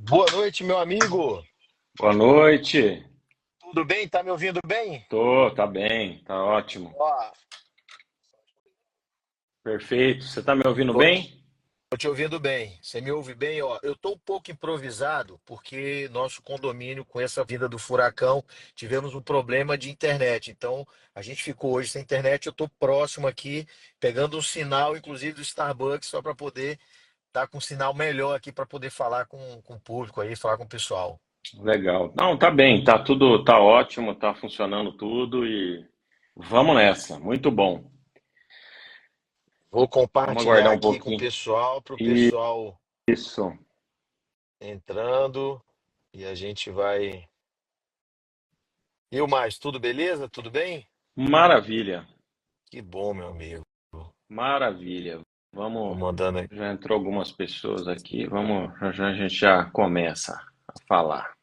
Boa noite, meu amigo. Boa noite. Tudo bem? Tá me ouvindo bem? Tá bem, tá ótimo. Ó, Perfeito. Você tá me ouvindo tô, bem? tô te ouvindo bem. Você me ouve bem? Ó, eu tô um pouco improvisado porque nosso condomínio, com essa vinda do furacão, tivemos um problema de internet. Então, a gente ficou hoje sem internet. Eu tô próximo aqui, pegando um sinal, inclusive do Starbucks, só para poder estar com um sinal melhor aqui para poder falar com o público aí, falar com o pessoal. Legal. Não, tá bem, tá tudo, tá ótimo, tá funcionando tudo e vamos nessa. Muito bom. Vou Vamos compartilhar aguardar um aqui com o pouquinho. pessoal, para o pessoal Isso. entrando. E a gente vai. E o mais, tudo beleza? Tudo bem? Maravilha. Que bom, meu amigo. Maravilha. Tô Vamos, mandando aqui. já entrou algumas pessoas aqui. Vamos, já já a gente já começa a falar.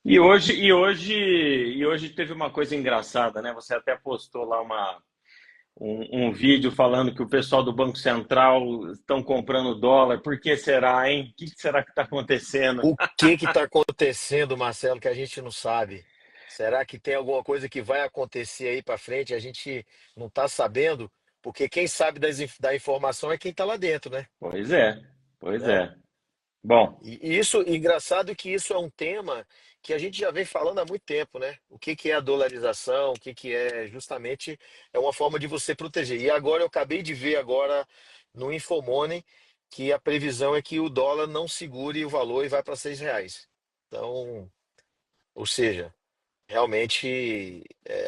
E hoje teve uma coisa engraçada, né? Você até postou lá um vídeo falando que o pessoal do Banco Central estão comprando dólar. Por que será, hein? O que será que está acontecendo? O que que tá acontecendo, Marcelo, que a gente não sabe? Será que tem alguma coisa que vai acontecer aí para frente? E a gente não tá sabendo, porque quem sabe da informação é quem tá lá dentro, né? Pois é, pois Né? é. Bom, E isso, engraçado que isso é um tema que a gente já vem falando há muito tempo, né? O que que é a dolarização, o que que é justamente é uma forma de você proteger. E agora eu acabei de ver agora no Infomoney que a previsão é que o dólar não segure o valor e vai para R$ 6. Então, ou seja, realmente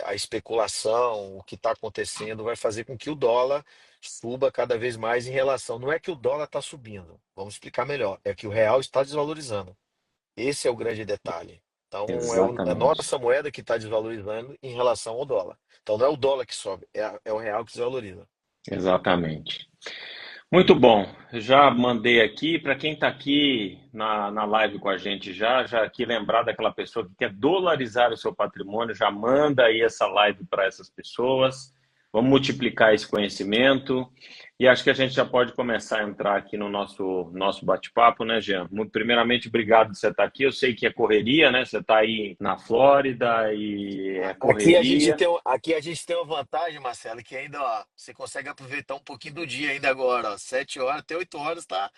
a especulação, o que está acontecendo, vai fazer com que o dólar suba cada vez mais em relação. Não é que o dólar está subindo, vamos explicar melhor, é que o real está desvalorizando. Esse é o grande detalhe. Então, é a exatamente, nossa moeda que está desvalorizando em relação ao dólar. Então, não é o dólar que sobe, é o real que desvaloriza. exatamente. Muito bom. Já mandei aqui para quem está aqui na live com a gente já aqui lembrar daquela pessoa que quer dolarizar o seu patrimônio, já manda aí essa live para essas pessoas. Vamos multiplicar esse conhecimento e acho que a gente já pode começar a entrar aqui no nosso bate-papo, né, Jean? Muito primeiramente, obrigado por você estar aqui. Eu sei que é correria, né? Você está aí na Flórida e é correria. Aqui a gente tem uma vantagem, Marcelo, que ainda ó, você consegue aproveitar um pouquinho do dia ainda agora. Ó, 7 horas até 8 horas tá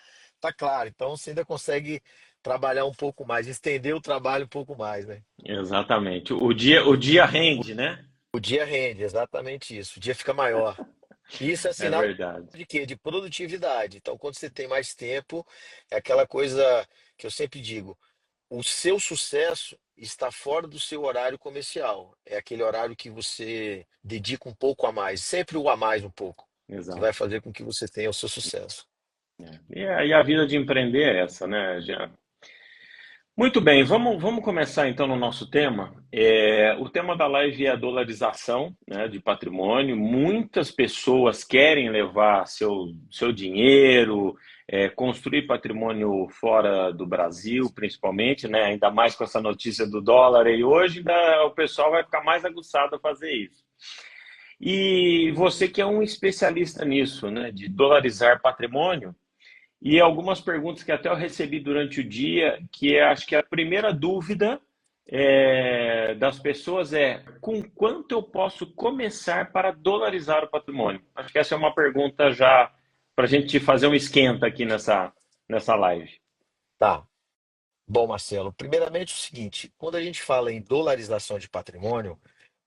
claro. Então você ainda consegue trabalhar um pouco mais, estender o trabalho um pouco mais, né? Exatamente. O dia rende, né? O dia rende, exatamente isso. O dia fica maior. E isso é É sinal verdade. de quê? De produtividade. Então, quando você tem mais tempo, é aquela coisa que eu sempre digo: o seu sucesso está fora do seu horário comercial. É aquele horário que você dedica um pouco a mais, sempre o a mais um pouco, que vai Exato. fazer com que você tenha o seu sucesso. E a vida de empreender é essa, né, Jean? Muito bem, vamos começar então no nosso tema. O tema da live é a dolarização, né, de patrimônio. Muitas pessoas querem levar seu dinheiro, construir patrimônio fora do Brasil, principalmente, né, ainda mais com essa notícia do dólar aí hoje, o pessoal vai ficar mais aguçado a fazer isso. E você que é um especialista nisso, né, de dolarizar patrimônio, e algumas perguntas que até eu recebi durante o dia, que acho que a primeira dúvida das pessoas é com quanto eu posso começar para dolarizar o patrimônio? Acho que essa é uma pergunta já para a gente fazer um esquenta aqui nessa live. Tá. Bom, Marcelo, primeiramente o seguinte, quando a gente fala em dolarização de patrimônio,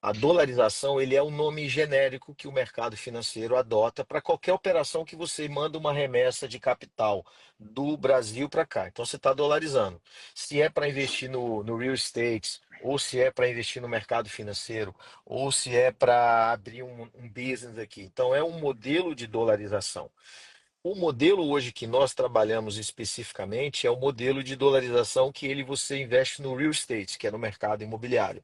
a dolarização ele é um nome genérico que o mercado financeiro adota para qualquer operação que você manda uma remessa de capital do Brasil para cá. Então você está dolarizando. Se é para investir no real estate, ou se é para investir no mercado financeiro, ou se é para abrir um business aqui. Então é um modelo de dolarização. O modelo hoje que nós trabalhamos especificamente é o modelo de dolarização que ele você investe no real estate, que é no mercado imobiliário.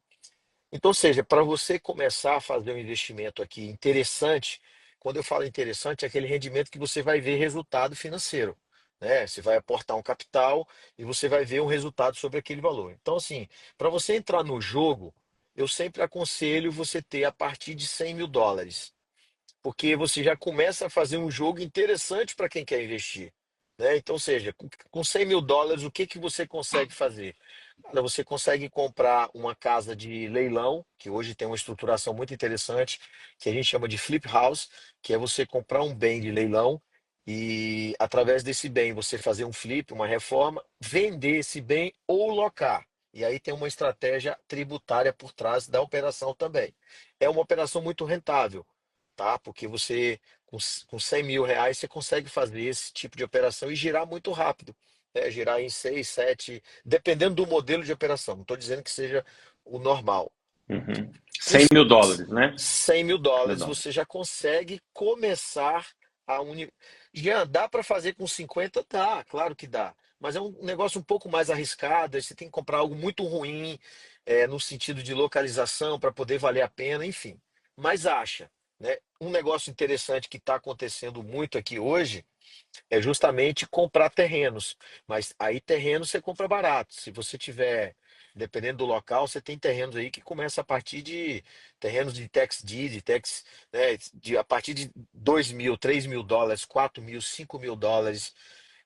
Então, ou seja, para você começar a fazer um investimento aqui interessante, quando eu falo interessante, é aquele rendimento que você vai ver resultado financeiro, né? Você vai aportar um capital e você vai ver um resultado sobre aquele valor. Então, assim, para você entrar no jogo, eu sempre aconselho você ter a partir de US$ 100.000, porque você já começa a fazer um jogo interessante para quem quer investir. né? Então, ou seja, com US$ 100.000, o que que você consegue fazer? Cara, você consegue comprar uma casa de leilão, que hoje tem uma estruturação muito interessante, que a gente chama de flip house, que é você comprar um bem de leilão e, através desse bem, você fazer um flip, uma reforma, vender esse bem ou locar. E aí tem uma estratégia tributária por trás da operação também. É uma operação muito rentável, tá? Porque você, com R$ 100.000, você consegue fazer esse tipo de operação e girar muito rápido, né? Girar em 6, 7, dependendo do modelo de operação. Não estou dizendo que seja o normal. Uhum. Com 100 mil dólares, né? 100 mil 100 mil dólares dólares. você já consegue começar a Já dá para fazer com 50? Dá, claro que dá. Mas é um negócio um pouco mais arriscado. Aí você tem que comprar algo muito ruim, no sentido de localização, para poder valer a pena, enfim. Mas acha, né? Um negócio interessante que está acontecendo muito aqui hoje é justamente comprar terrenos. Mas aí terrenos você compra barato. Se você tiver, dependendo do local, você tem terrenos aí que começa a partir de terrenos de tax deed, tax, né, a partir de US$ 2.000, US$ 3.000, US$ 4.000, US$ 5.000,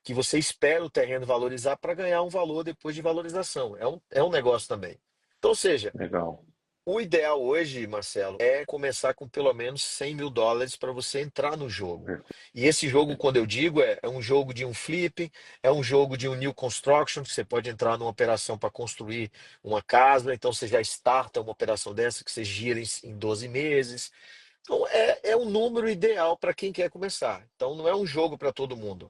que você espera o terreno valorizar para ganhar um valor depois de valorização. É um negócio também. Então, ou seja, Legal. o ideal hoje, Marcelo, é começar com pelo menos US$ 100.000 para você entrar no jogo. E esse jogo, quando eu digo, é um jogo de um flip, é um jogo de um new construction, que você pode entrar numa operação para construir uma casa, então você já starta uma operação dessa que você gira em 12 meses. Então é um número ideal para quem quer começar. Então não é um jogo para todo mundo.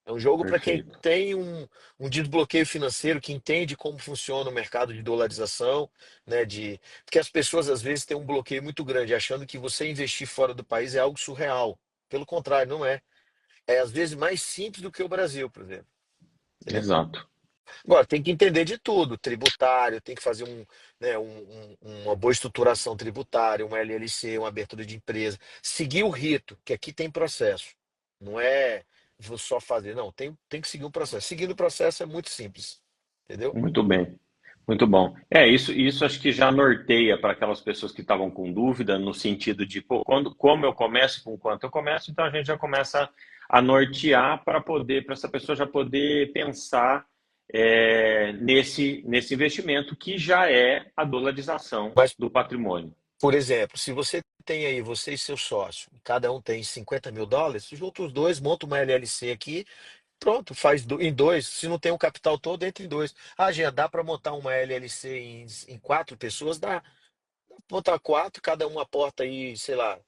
É um jogo para quem Perfeito. tem um desbloqueio financeiro, que entende como funciona o mercado de dolarização, né? Porque as pessoas às vezes têm um bloqueio muito grande, achando que você investir fora do país é algo surreal. Pelo contrário, não é. É às vezes mais simples do que o Brasil, por exemplo. Entendeu? Exato. Agora, tem que entender de tudo, tributário, tem que fazer né, uma boa estruturação tributária, uma LLC, uma abertura de empresa, seguir o rito, que aqui tem processo. Não é vou só fazer, não, tem que seguir um processo. Seguindo o processo é muito simples, entendeu? Muito bem. Muito bom. Isso acho que já norteia para aquelas pessoas que estavam com dúvida, no sentido de, pô, como eu começo, com quanto eu começo, então a gente já começa a nortear para essa pessoa já poder pensar nesse investimento que já é a dolarização Mas, do patrimônio. por exemplo, se você tem aí, você e seu sócio, cada um tem US$ 50.000, junta os dois, monta uma LLC aqui. Pronto, faz em dois. Se não tem o capital todo, entra em dois. Ah, Jean, dá para montar uma LLC em quatro pessoas? Dá. Montar quatro, cada um aporta aí, sei lá,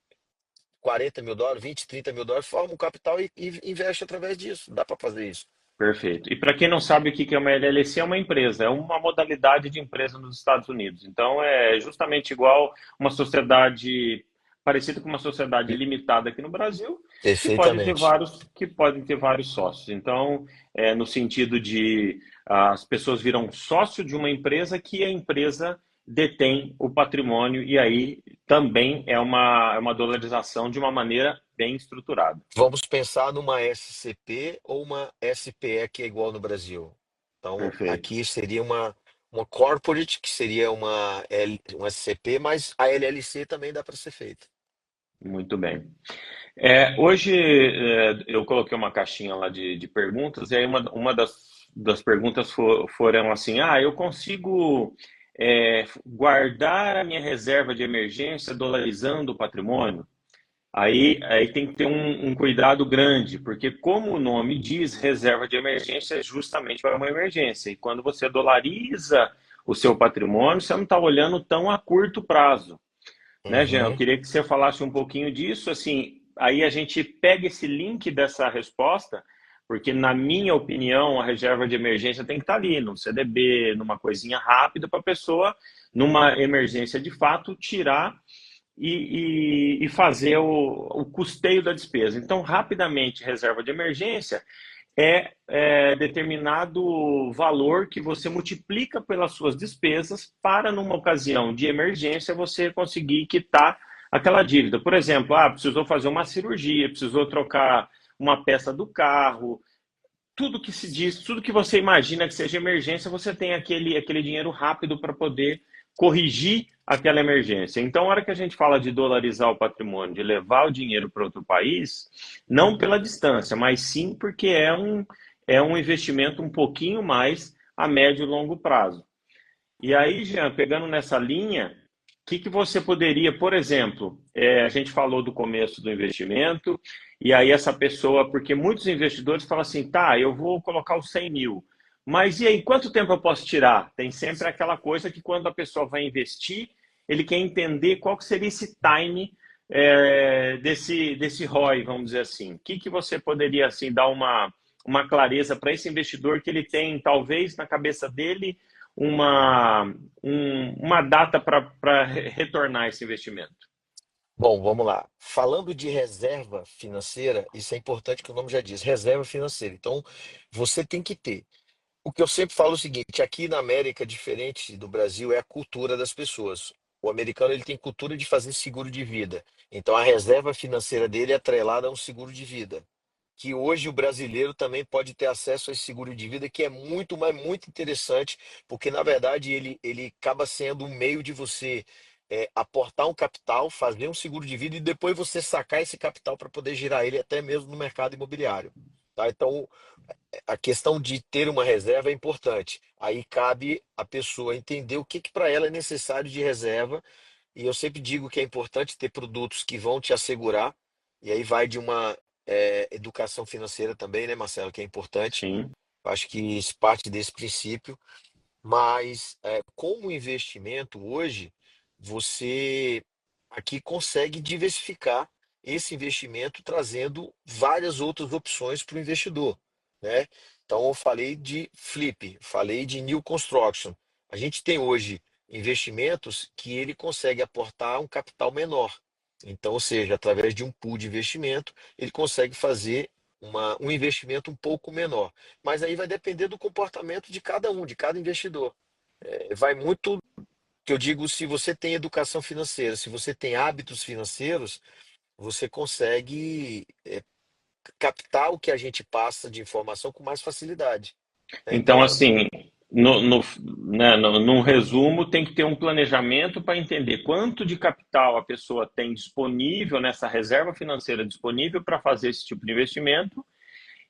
US$ 40.000, 20, US$ 30.000, forma um capital e investe através disso. Dá para fazer isso. Perfeito. E para quem não sabe o que é uma LLC, é uma empresa, é uma modalidade de empresa nos Estados Unidos. Então, é justamente igual uma sociedade, parecida com uma sociedade limitada aqui no Brasil, que pode ter Perfeitamente. vários, que podem ter vários sócios. Então, no sentido de as pessoas viram sócio de uma empresa que a empresa detém o patrimônio, e aí também é uma dolarização de uma maneira bem estruturada. Vamos pensar numa SCP ou uma SPE que é igual no Brasil. Então, Perfeito. aqui seria uma corporate, que seria uma SCP, mas a LLC também dá para ser feita. Muito bem. Hoje eu coloquei uma caixinha lá de perguntas, e aí uma das perguntas foram assim: eu consigo guardar a minha reserva de emergência dolarizando o patrimônio? Aí tem que ter um cuidado grande, porque como o nome diz, reserva de emergência é justamente para uma emergência. E quando você dolariza o seu patrimônio, você não está olhando tão a curto prazo, né, Jean? Eu Uhum. queria que você falasse um pouquinho disso, assim, aí a gente pega esse link dessa resposta, porque na minha opinião, a reserva de emergência tem que estar ali, no CDB, numa coisinha rápida para a pessoa, numa emergência de fato, tirar e fazer o custeio da despesa. Então, rapidamente, reserva de emergência é determinado valor que você multiplica pelas suas despesas para, numa ocasião de emergência, você conseguir quitar aquela dívida. Por exemplo, precisou fazer uma cirurgia, precisou trocar uma peça do carro, tudo que se diz, tudo que você imagina que seja emergência, você tem aquele dinheiro rápido para poder corrigir aquela emergência. Então, a hora que a gente fala de dolarizar o patrimônio, de levar o dinheiro para outro país, não pela distância, mas sim porque é um investimento um pouquinho mais a médio e longo prazo. E aí, Jean, pegando nessa linha, o que que você poderia, por exemplo, a gente falou do começo do investimento, e aí essa pessoa, porque muitos investidores falam assim, tá, eu vou colocar os 100 mil, mas e aí, quanto tempo eu posso tirar? Tem sempre aquela coisa que quando a pessoa vai investir, ele quer entender qual que seria esse time desse ROI, vamos dizer assim. O que que você poderia, assim, dar uma clareza para esse investidor que ele tem, talvez, na cabeça dele, uma, uma data para retornar esse investimento? Bom, vamos lá. Falando de reserva financeira, isso é importante que o nome já diz, reserva financeira. Então, você tem que ter. O que eu sempre falo é o seguinte, aqui na América, diferente do Brasil, é a cultura das pessoas. O americano ele tem cultura de fazer seguro de vida. Então, a reserva financeira dele é atrelada a um seguro de vida. Que hoje o brasileiro também pode ter acesso a esse seguro de vida, que é muito, mas muito interessante, porque na verdade ele acaba sendo um meio de você aportar um capital, fazer um seguro de vida e depois você sacar esse capital para poder girar ele até mesmo no mercado imobiliário. Tá? Então, a questão de ter uma reserva é importante. Aí cabe a pessoa entender o que, que para ela é necessário de reserva. E eu sempre digo que é importante ter produtos que vão te assegurar. E aí vai de uma educação financeira também, né, Marcelo, que é importante. Sim. Eu acho que isso parte desse princípio. Mas como investimento hoje, você aqui consegue diversificar esse investimento trazendo várias outras opções para o investidor, né? Então eu falei de flip, falei de new construction. A gente tem hoje investimentos que ele consegue aportar um capital menor. Então, ou seja, através de um pool de investimento, ele consegue fazer um investimento um pouco menor. Mas aí vai depender do comportamento de cada um, de cada investidor. Vai muito, que eu digo, se você tem educação financeira, se você tem hábitos financeiros, você consegue captar o que a gente passa de informação com mais facilidade, né? Então, Então, assim, num resumo, tem que ter um planejamento para entender quanto de capital a pessoa tem disponível nessa reserva financeira disponível para fazer esse tipo de investimento.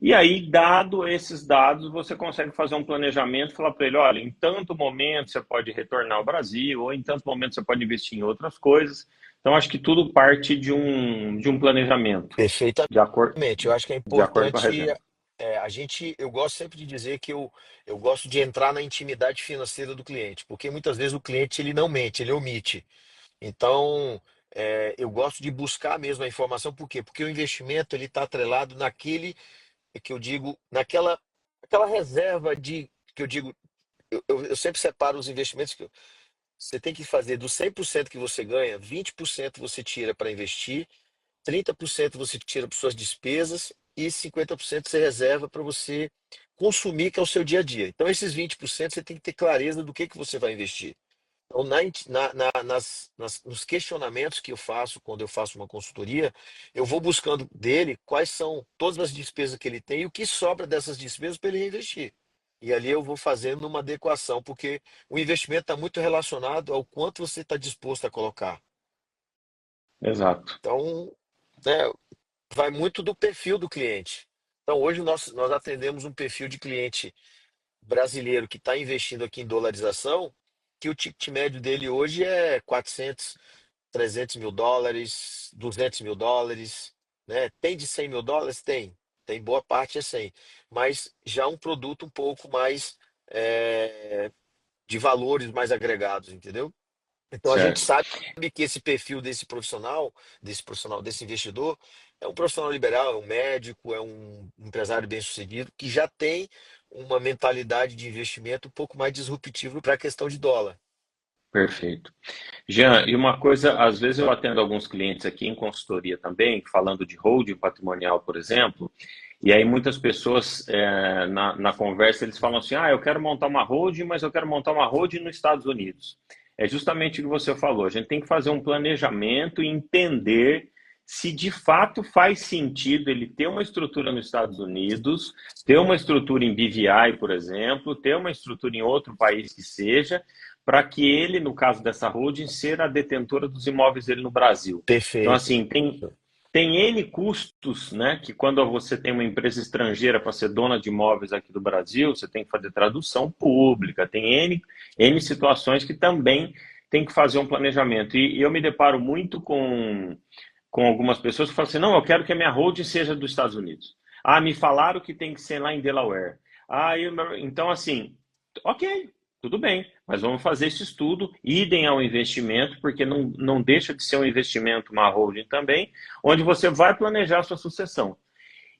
E aí, dado esses dados, você consegue fazer um planejamento, falar para ele, olha, em tanto momento você pode retornar ao Brasil, ou em tanto momento você pode investir em outras coisas. Então, acho que tudo parte de um planejamento, perfeitamente. de acordo, Eu acho que é de acordo com a importante reserva. eu gosto sempre de dizer que eu gosto de entrar na intimidade financeira do cliente, porque muitas vezes o cliente ele não mente, ele omite. Então, eu gosto de buscar mesmo a informação, por quê? Porque o investimento ele está atrelado naquele que eu digo, aquela reserva que eu digo, eu sempre separo os investimentos que você tem que fazer dos 100% que você ganha, 20% você tira para investir, 30% você tira para suas despesas e 50% você reserva para você consumir, que é o seu dia a dia. Então, esses 20% você tem que ter clareza do que você vai investir. Então, nos questionamentos que eu faço quando eu faço uma consultoria, eu vou buscando dele quais são todas as despesas que ele tem e o que sobra dessas despesas para ele reinvestir. E ali eu vou fazendo uma adequação, porque o investimento está muito relacionado ao quanto você está disposto a colocar. Exato. Então, né, vai muito do perfil do cliente. Então, hoje nós atendemos um perfil de cliente brasileiro que está investindo aqui em dolarização, que o ticket médio dele hoje é 400, 300 mil dólares, 200 mil dólares, né? Tem de 100 mil dólares? Tem. Tem boa parte é 100. Mas já um produto um pouco mais de valores mais agregados, entendeu? Então a gente Certo. sabe que esse perfil desse investidor, é um profissional liberal, é um médico, é um empresário bem-sucedido, que já tem uma mentalidade de investimento um pouco mais disruptiva para a questão de dólar. Perfeito. Jean, e uma coisa, às vezes eu atendo alguns clientes aqui em consultoria também, falando de holding patrimonial, por exemplo, e aí muitas pessoas na conversa eles falam assim, eu quero montar uma holding, mas eu quero montar uma holding nos Estados Unidos. É justamente o que você falou, a gente tem que fazer um planejamento e entender se de fato faz sentido ele ter uma estrutura nos Estados Unidos, ter uma estrutura em BVI, por exemplo, ter uma estrutura em outro país que seja, para que ele, no caso dessa holding, seja a detentora dos imóveis dele no Brasil. Então, Perfeito. assim, tem N custos, né? Que quando você tem uma empresa estrangeira para ser dona de imóveis aqui do Brasil, você tem que fazer tradução pública, tem N situações que também tem que fazer um planejamento. E eu me deparo muito com algumas pessoas que falam assim: não, eu quero que a minha holding seja dos Estados Unidos. Ah, me falaram que tem que ser lá em Delaware. Então, assim, ok, tudo bem, mas vamos fazer esse estudo, idem ao investimento, porque não deixa de ser um investimento, uma holding também, onde você vai planejar a sua sucessão.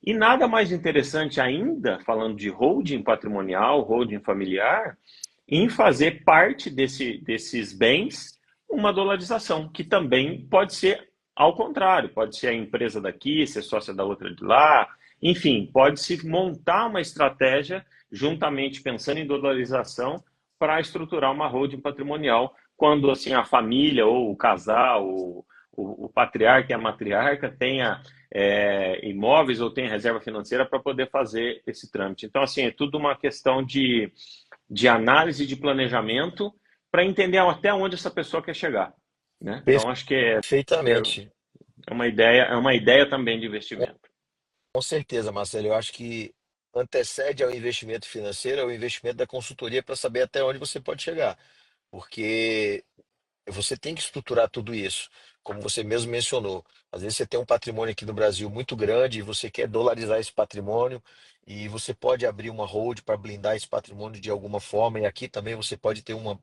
E nada mais interessante ainda, falando de holding patrimonial, holding familiar, em fazer parte desses bens uma dolarização, que também pode ser ao contrário, pode ser a empresa daqui, ser sócia da outra de lá, enfim, pode-se montar uma estratégia juntamente pensando em dolarização para estruturar uma holding patrimonial, quando assim a família ou o casal, o patriarca e a matriarca tenha imóveis ou tenha reserva financeira para poder fazer esse trâmite. Então, assim, é tudo uma questão de análise de planejamento para entender até onde essa pessoa quer chegar, né? Então acho que Perfeitamente. é uma ideia também de investimento. Com certeza, Marcelo. Eu acho que antecede ao investimento financeiro é o investimento da consultoria para saber até onde você pode chegar. Porque você tem que estruturar tudo isso, como você mesmo mencionou. Às vezes você tem um patrimônio aqui no Brasil muito grande e você quer dolarizar esse patrimônio e você pode abrir uma hold para blindar esse patrimônio de alguma forma. E aqui também você pode ter uma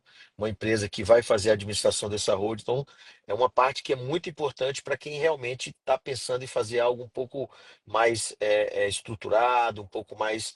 empresa que vai fazer a administração dessa hold. Então, é uma parte que é muito importante para quem realmente está pensando em fazer algo um pouco mais estruturado, um pouco mais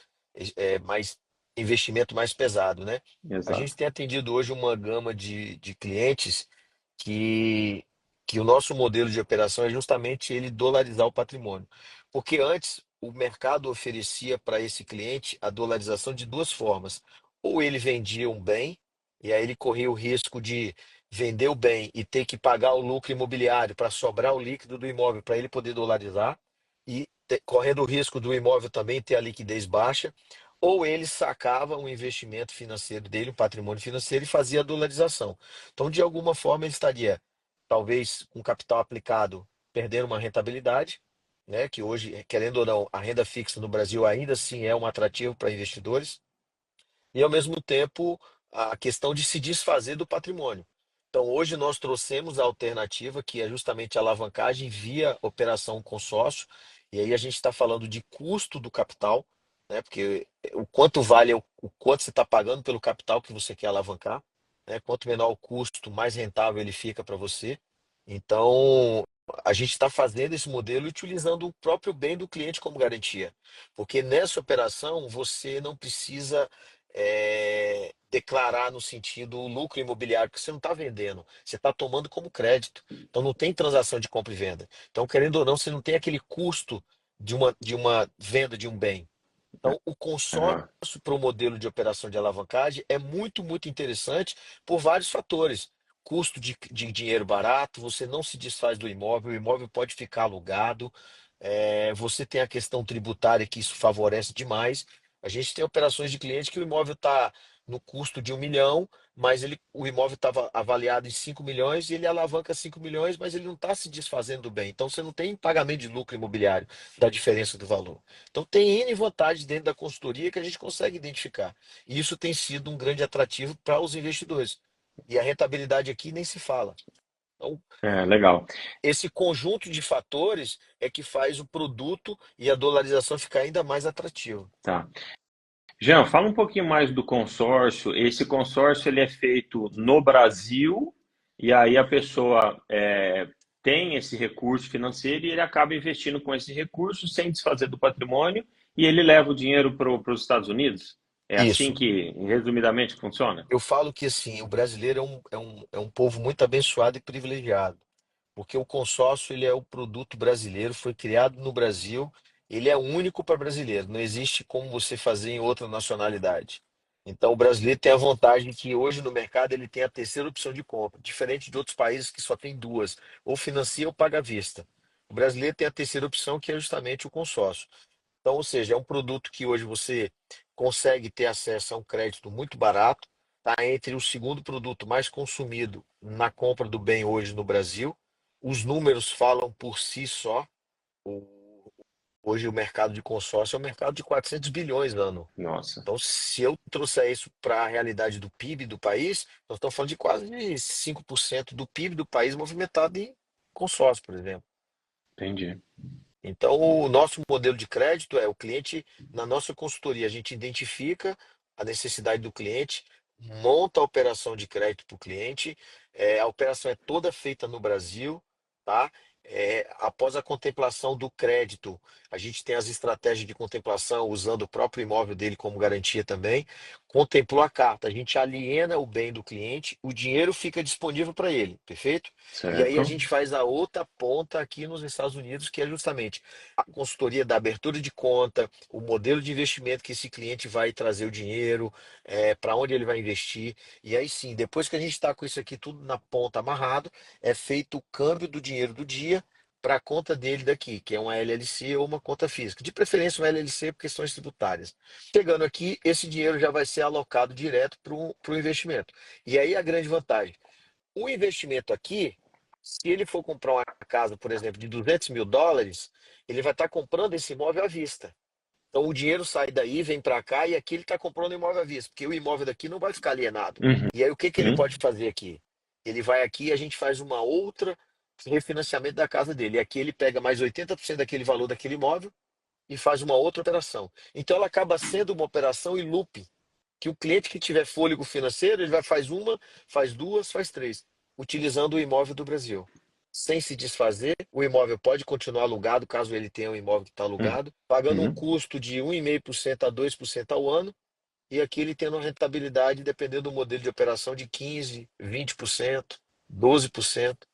investimento mais pesado, né? A gente Exato. tem atendido hoje uma gama de clientes que, que o nosso modelo de operação é justamente ele dolarizar o patrimônio. Porque antes o mercado oferecia para esse cliente a dolarização de duas formas. Ou ele vendia um bem, e aí ele corria o risco de vender o bem e ter que pagar o lucro imobiliário para sobrar o líquido do imóvel para ele poder dolarizar, e correndo o risco do imóvel também ter a liquidez baixa. Ou ele sacava um investimento financeiro dele, um patrimônio financeiro, e fazia a dolarização. Então, de alguma forma, ele estaria, talvez, com capital aplicado, perdendo uma rentabilidade, né? Que hoje, querendo ou não, a renda fixa no Brasil ainda assim é um atrativo para investidores, e ao mesmo tempo a questão de se desfazer do patrimônio. Então, hoje nós trouxemos a alternativa, que é justamente a alavancagem via operação consórcio, e aí a gente está falando de custo do capital, né? Porque o quanto vale é o quanto você está pagando pelo capital que você quer alavancar, né? Quanto menor o custo, mais rentável ele fica para você. Então, a gente está fazendo esse modelo utilizando o próprio bem do cliente como garantia, porque nessa operação você não precisa declarar no sentido lucro imobiliário, porque você não está vendendo, você está tomando como crédito. Então não tem transação de compra e venda. Então, querendo ou não, você não tem aquele custo de uma venda de um bem. Então, o consórcio Ah, para o modelo de operação de alavancagem é muito, muito interessante por vários fatores. Custo de dinheiro barato, você não se desfaz do imóvel, o imóvel pode ficar alugado, você tem a questão tributária que isso favorece demais. A gente tem operações de cliente que o imóvel está no custo de 1 milhão, mas o imóvel estava avaliado em 5 milhões e ele alavanca 5 milhões, mas ele não está se desfazendo do bem. Então você não tem pagamento de lucro imobiliário da diferença do valor. Então, tem N vantagens dentro da consultoria que a gente consegue identificar. E isso tem sido um grande atrativo para os investidores. E a rentabilidade aqui nem se fala. Então, legal. esse conjunto de fatores é que faz o produto e a dolarização ficar ainda mais atrativo. Tá. Jean, fala um pouquinho mais do consórcio. Esse consórcio ele é feito no Brasil e aí a pessoa tem esse recurso financeiro e ele acaba investindo com esse recurso sem desfazer do patrimônio e ele leva o dinheiro para os Estados Unidos. É assim Isso. que, resumidamente, funciona? Eu falo que assim, o brasileiro é um povo muito abençoado e privilegiado. Porque o consórcio ele é o produto brasileiro, foi criado no Brasil, ele é único para brasileiro, não existe como você fazer em outra nacionalidade. Então o brasileiro tem a vantagem que hoje no mercado ele tem a terceira opção de compra, diferente de outros países que só tem duas, ou financia ou paga à vista. O brasileiro tem a terceira opção que é justamente o consórcio. Então, ou seja, é um produto que hoje você consegue ter acesso a um crédito muito barato, está entre o segundo produto mais consumido na compra do bem hoje no Brasil. Os números falam por si só. O- Hoje o mercado de consórcio é um mercado de 400 bilhões ano. Nossa, Então, se eu trouxer isso para a realidade do PIB do país, nós estamos falando de quase 5% do PIB do país movimentado em consórcio, por exemplo. entendi. Então, o nosso modelo de crédito é o cliente, na nossa consultoria, a gente identifica a necessidade do cliente, monta a operação de crédito para o cliente, a operação é toda feita no Brasil, tá? Após a contemplação do crédito, a gente tem as estratégias de contemplação, usando o próprio imóvel dele como garantia também. Contemplou a carta, a gente aliena o bem do cliente, o dinheiro fica disponível para ele, perfeito? E aí a Certo? gente faz a outra ponta aqui nos Estados Unidos, que é justamente a consultoria da abertura de conta, o modelo de investimento que esse cliente vai trazer o dinheiro, para onde ele vai investir. E aí sim, depois que a gente está com isso aqui tudo na ponta amarrado, é feito o câmbio do dinheiro do dia para a conta dele daqui, que é uma LLC ou uma conta física. De preferência uma LLC por questões tributárias. Chegando aqui, esse dinheiro já vai ser alocado direto para o investimento. E aí a grande vantagem. O investimento aqui, se ele for comprar uma casa, por exemplo, de US$ 200 mil, ele vai estar comprando esse imóvel à vista. Então o dinheiro sai daí, vem para cá e aqui ele está comprando imóvel à vista, porque o imóvel daqui não vai ficar alienado. Uhum. E aí o que que ele pode fazer aqui? Ele vai aqui e a gente faz uma outra refinanciamento da casa dele. E aqui ele pega mais 80% daquele valor daquele imóvel e faz uma outra operação. Então ela acaba sendo uma operação em loop, que o cliente que tiver fôlego financeiro, ele vai faz uma, faz duas, faz três, utilizando o imóvel do Brasil. Sem se desfazer, o imóvel pode continuar alugado, caso ele tenha um imóvel que está alugado, pagando um Uhum. custo de 1,5% a 2% ao ano, e aqui ele tendo uma rentabilidade, dependendo do modelo de operação, de 15%, 20%, 12%.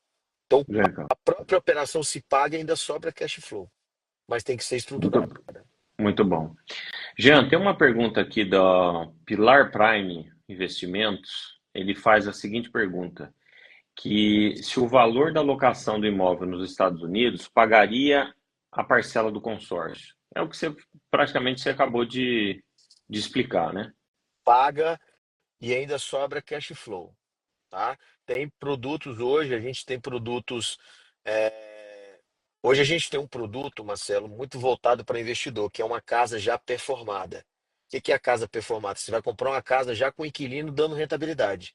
Então, Legal. a própria operação se paga e ainda sobra cash flow, mas tem que ser Muito, estruturada. muito bom. Jean, tem uma pergunta aqui da Pilar Prime Investimentos. Ele faz a seguinte pergunta: que se o valor da locação do imóvel nos Estados Unidos pagaria a parcela do consórcio. É o que você praticamente você acabou de explicar, né? Paga e ainda sobra cash flow. Tá? Tem produtos hoje, a gente tem produtos. é, Hoje a gente tem um produto, Marcelo, muito voltado para investidor, que é uma casa já performada. O que que é a casa performada? Você vai comprar uma casa já com inquilino dando rentabilidade.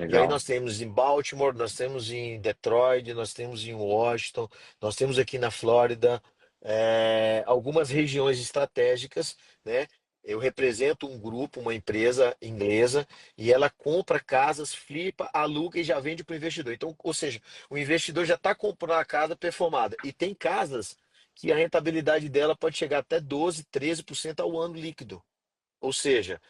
E aí Legal. nós temos em Baltimore, nós temos em Detroit, nós temos em Washington, nós temos aqui na Flórida, algumas regiões estratégicas, né? Eu represento um grupo, uma empresa inglesa, e ela compra casas, flipa, aluga e já vende para o investidor. Então, ou seja, o investidor já está comprando a casa performada. E tem casas que a rentabilidade dela pode chegar até 12, 13% ao ano líquido. Ou seja,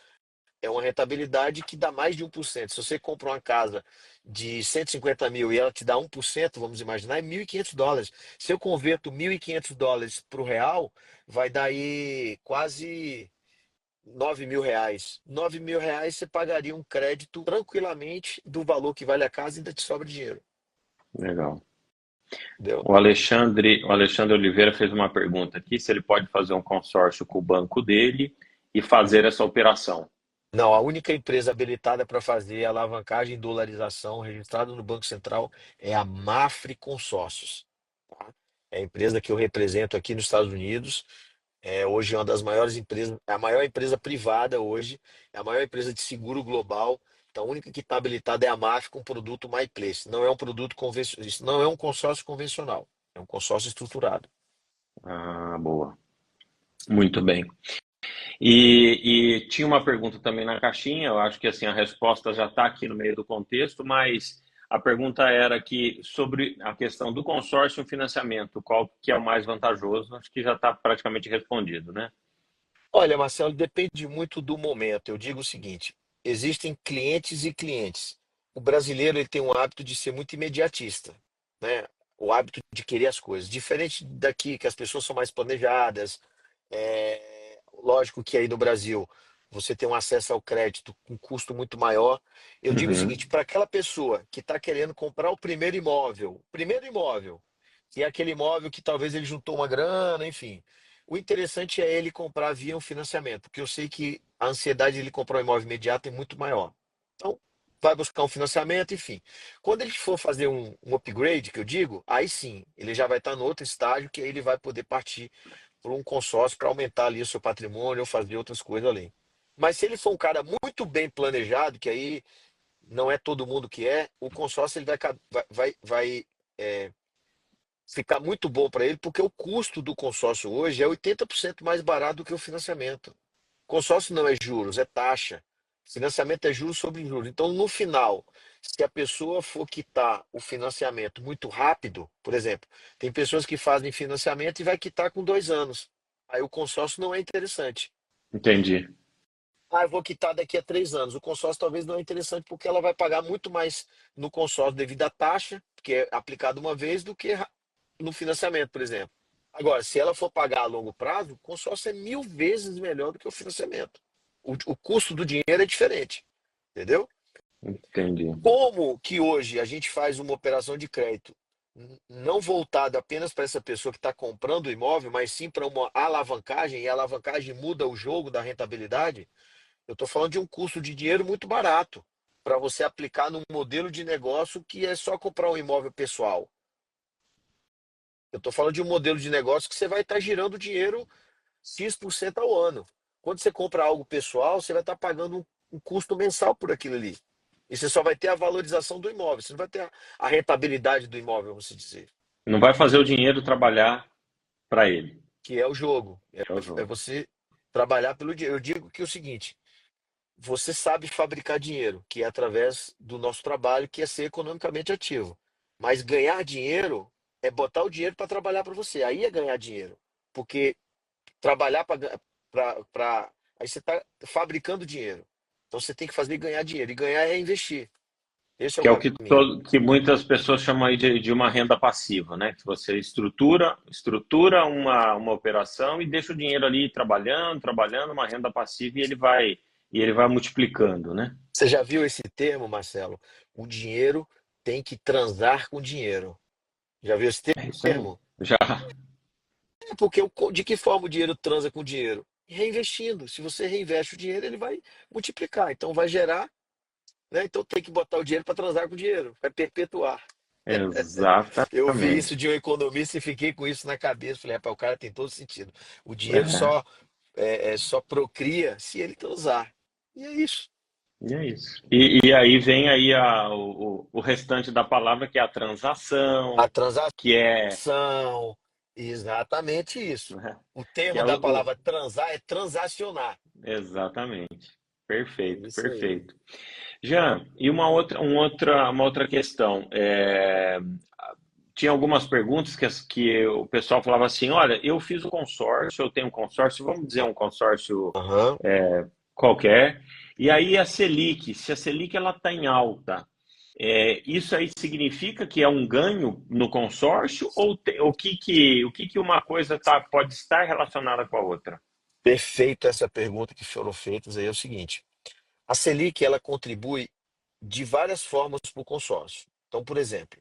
é uma rentabilidade que dá mais de 1%. Se você compra uma casa de 150 mil e ela te dá 1%, vamos imaginar, é US$ 1.500. Se eu converto US$ 1.500 para o real, vai dar aí quase R$ 9.000. R$ 9.000 você pagaria um crédito tranquilamente do valor que vale a casa e ainda te sobra dinheiro. Legal. Entendeu? O Alexandre Oliveira fez uma pergunta aqui, se ele pode fazer um consórcio com o banco dele e fazer essa operação. Não, a única empresa habilitada para fazer alavancagem e dolarização registrada no Banco Central é a Mafre Consórcios. Tá? É a empresa que eu represento aqui nos Estados Unidos. É hoje uma das maiores empresas, é a maior empresa privada hoje, é a maior empresa de seguro global. Então, a única que está habilitada é a Mafre com o produto MyPlace. Não é um produto convencional, isso não é um consórcio convencional, é um consórcio estruturado. Ah, boa. Muito bem. E tinha uma pergunta também na caixinha, eu acho que assim a resposta já está aqui no meio do contexto, mas a pergunta era que sobre a questão do consórcio e o financiamento, qual que é o mais vantajoso? Acho que já está praticamente respondido, né? Olha, Marcelo, depende muito do momento. Eu digo o seguinte: existem clientes e clientes. O brasileiro ele tem um hábito de ser muito imediatista, né? O hábito de querer as coisas. Diferente daqui, que as pessoas são mais planejadas. Lógico que aí no Brasil você tem um acesso ao crédito com custo muito maior. Eu digo o Uhum, seguinte: para aquela pessoa que está querendo comprar o primeiro imóvel, que é aquele imóvel que talvez ele juntou uma grana, enfim. O interessante é ele comprar via um financiamento, porque eu sei que a ansiedade de ele comprar um imóvel imediato é muito maior. Então, vai buscar um financiamento, enfim. Quando ele for fazer um upgrade, que eu digo, aí sim, ele já vai estar no outro estágio, que aí ele vai poder partir para um consórcio para aumentar ali o seu patrimônio ou fazer outras coisas além. Mas se ele for um cara muito bem planejado, que aí não é todo mundo que é, o consórcio ele vai ficar muito bom para ele, porque o custo do consórcio hoje é 80% mais barato do que o financiamento. Consórcio não é juros, é taxa. Financiamento é juros sobre juros. Então, no final, se a pessoa for quitar o financiamento muito rápido, por exemplo, tem pessoas que fazem financiamento e vai quitar com 2 anos. Aí o consórcio não é interessante. Entendi. Ah, eu vou quitar daqui a 3 anos. O consórcio talvez não é interessante porque ela vai pagar muito mais no consórcio devido à taxa, que é aplicada uma vez, do que no financiamento, por exemplo. Agora, se ela for pagar a longo prazo, o consórcio é 1000 vezes melhor do que o financiamento. O custo do dinheiro é diferente, entendeu? Entendi. Como que hoje a gente faz uma operação de crédito não voltada apenas para essa pessoa que está comprando o imóvel, mas sim para uma alavancagem, e a alavancagem muda o jogo da rentabilidade, eu estou falando de um custo de dinheiro muito barato para você aplicar num modelo de negócio que é só comprar um imóvel pessoal. Eu estou falando de um modelo de negócio que você vai estar girando dinheiro X% ao ano. Quando você compra algo pessoal, você vai estar pagando um custo mensal por aquilo ali. E você só vai ter a valorização do imóvel, você não vai ter a rentabilidade do imóvel, vamos dizer, Não vai fazer o dinheiro trabalhar para ele, que é o jogo. que é o É jogo. você trabalhar pelo dinheiro. Eu digo que é o seguinte: você sabe fabricar dinheiro, que é através do nosso trabalho, que é ser economicamente ativo. Mas ganhar dinheiro é botar o dinheiro para trabalhar para você. Aí é ganhar dinheiro. Porque trabalhar para. Aí você está fabricando dinheiro. Então você tem que fazer ganhar dinheiro. E ganhar é investir. Esse é o Que é o que, caminho. que muitas pessoas chamam aí de uma renda passiva, né? Que você estrutura uma operação e deixa o dinheiro ali trabalhando, trabalhando, uma renda passiva e ele vai multiplicando, né? Você já viu esse termo, Marcelo? O dinheiro tem que transar com dinheiro. Já viu esse É isso aí. termo? Já É porque de que forma o dinheiro transa com o dinheiro? Reinvestindo. Se você reinveste o dinheiro, ele vai multiplicar. Então vai gerar, né? Então tem que botar o dinheiro para transar com o dinheiro, vai perpetuar. Eu vi isso exatamente. de um economista e fiquei com isso na cabeça. Falei, rapaz, o cara tem todo sentido. O dinheiro É, só procria se ele transar. E é isso. e é isso. E aí vem aí o restante da palavra, que é a A transação, que é, transação, exatamente isso. né, O que termo é da palavra transar é transacionar. exatamente. É Perfeito, isso aí. perfeito. Jean, e uma outra questão. Tinha algumas perguntas que o pessoal falava assim: olha, eu fiz o consórcio, eu tenho um consórcio, vamos dizer um consórcio Aham. qualquer, e aí a Selic, se a Selic ela está em alta, isso aí significa que é um ganho no consórcio ou o que uma coisa pode estar relacionada com a outra? Perfeito essa pergunta que foram feitas aí é o seguinte. A Selic, ela contribui de várias formas para o consórcio. Então, por exemplo,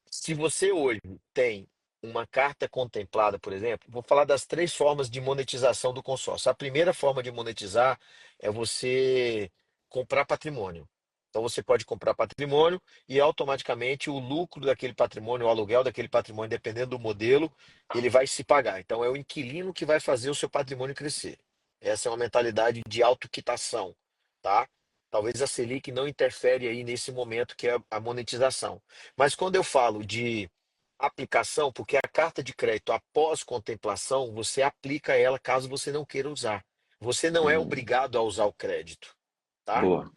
se você hoje tem uma carta contemplada, por exemplo, vou falar das 3 formas de monetização do consórcio. A primeira forma de monetizar é você comprar patrimônio. Então você pode comprar patrimônio e automaticamente o lucro daquele patrimônio, o aluguel daquele patrimônio, dependendo do modelo, ele vai se pagar. Então é o inquilino que vai fazer o seu patrimônio crescer. Essa é uma mentalidade de autoquitação, tá? Talvez a Selic não interfere aí nesse momento que é a monetização. Mas quando eu falo de aplicação, porque a carta de crédito após contemplação, você aplica ela caso você não queira usar. Você não é Hum, obrigado a usar o crédito, tá? boa,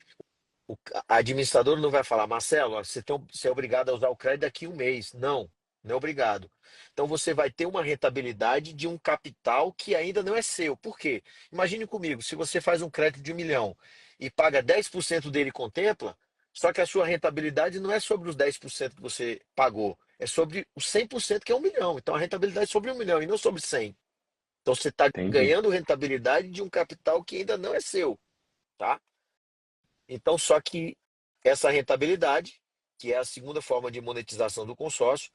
A administradora não vai falar, Marcelo, ó, você é obrigado a usar o crédito daqui a um mês. Não, não é obrigado. Então você vai ter uma rentabilidade de um capital que ainda não é seu. Por quê? Imagine comigo, se você faz um crédito de 1 milhão e paga 10% dele e contempla, só que a sua rentabilidade não é sobre os 10% que você pagou, é sobre os 100% que é 1 milhão. Então a rentabilidade é sobre 1 milhão e não sobre 100. Então você está entendi. ganhando rentabilidade de um capital que ainda não é seu, tá? Então, só que essa rentabilidade, que é a segunda forma de monetização do consórcio,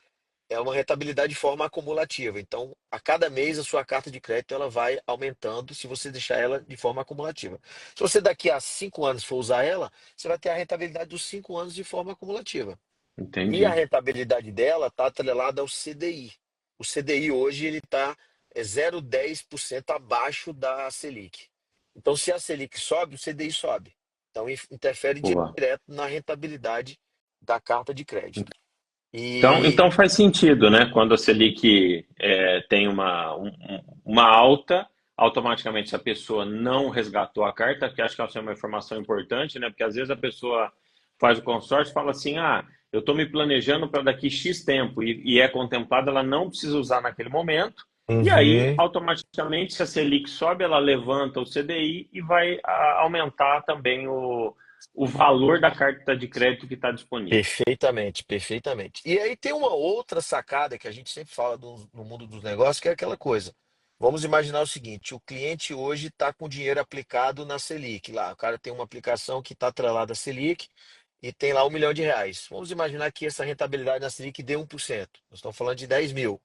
é uma rentabilidade de forma acumulativa. Então, a cada mês a sua carta de crédito ela vai aumentando se você deixar ela de forma acumulativa. Se você daqui a 5 anos for usar ela, você vai ter a rentabilidade dos 5 anos de forma acumulativa. E a Entendi. rentabilidade dela está atrelada ao CDI. O CDI hoje ele está 0,10% abaixo da Selic. Então, se a Selic sobe, o CDI sobe. Então, interfere Boa. direto na rentabilidade da carta de crédito. Então, E então faz sentido, né? Quando a Selic tem uma alta, automaticamente se a pessoa não resgatou a carta, que acho que essa é uma informação importante, né? Porque às vezes a pessoa faz o consórcio e fala assim, ah, eu estou me planejando para daqui X tempo e é contemplada, ela não precisa usar naquele momento. E aí, Uhum. automaticamente, se a Selic sobe, ela levanta o CDI e vai aumentar também o valor da carta de crédito que está disponível. Perfeitamente, perfeitamente. E aí tem uma outra sacada que a gente sempre fala no mundo dos negócios, que é aquela coisa. Vamos imaginar o seguinte: o cliente hoje está com dinheiro aplicado na Selic. Lá, o cara tem uma aplicação que está atrelada à Selic e tem lá R$ 1 milhão. Vamos imaginar que essa rentabilidade na Selic dê 1%. Nós estamos falando de 10 mil.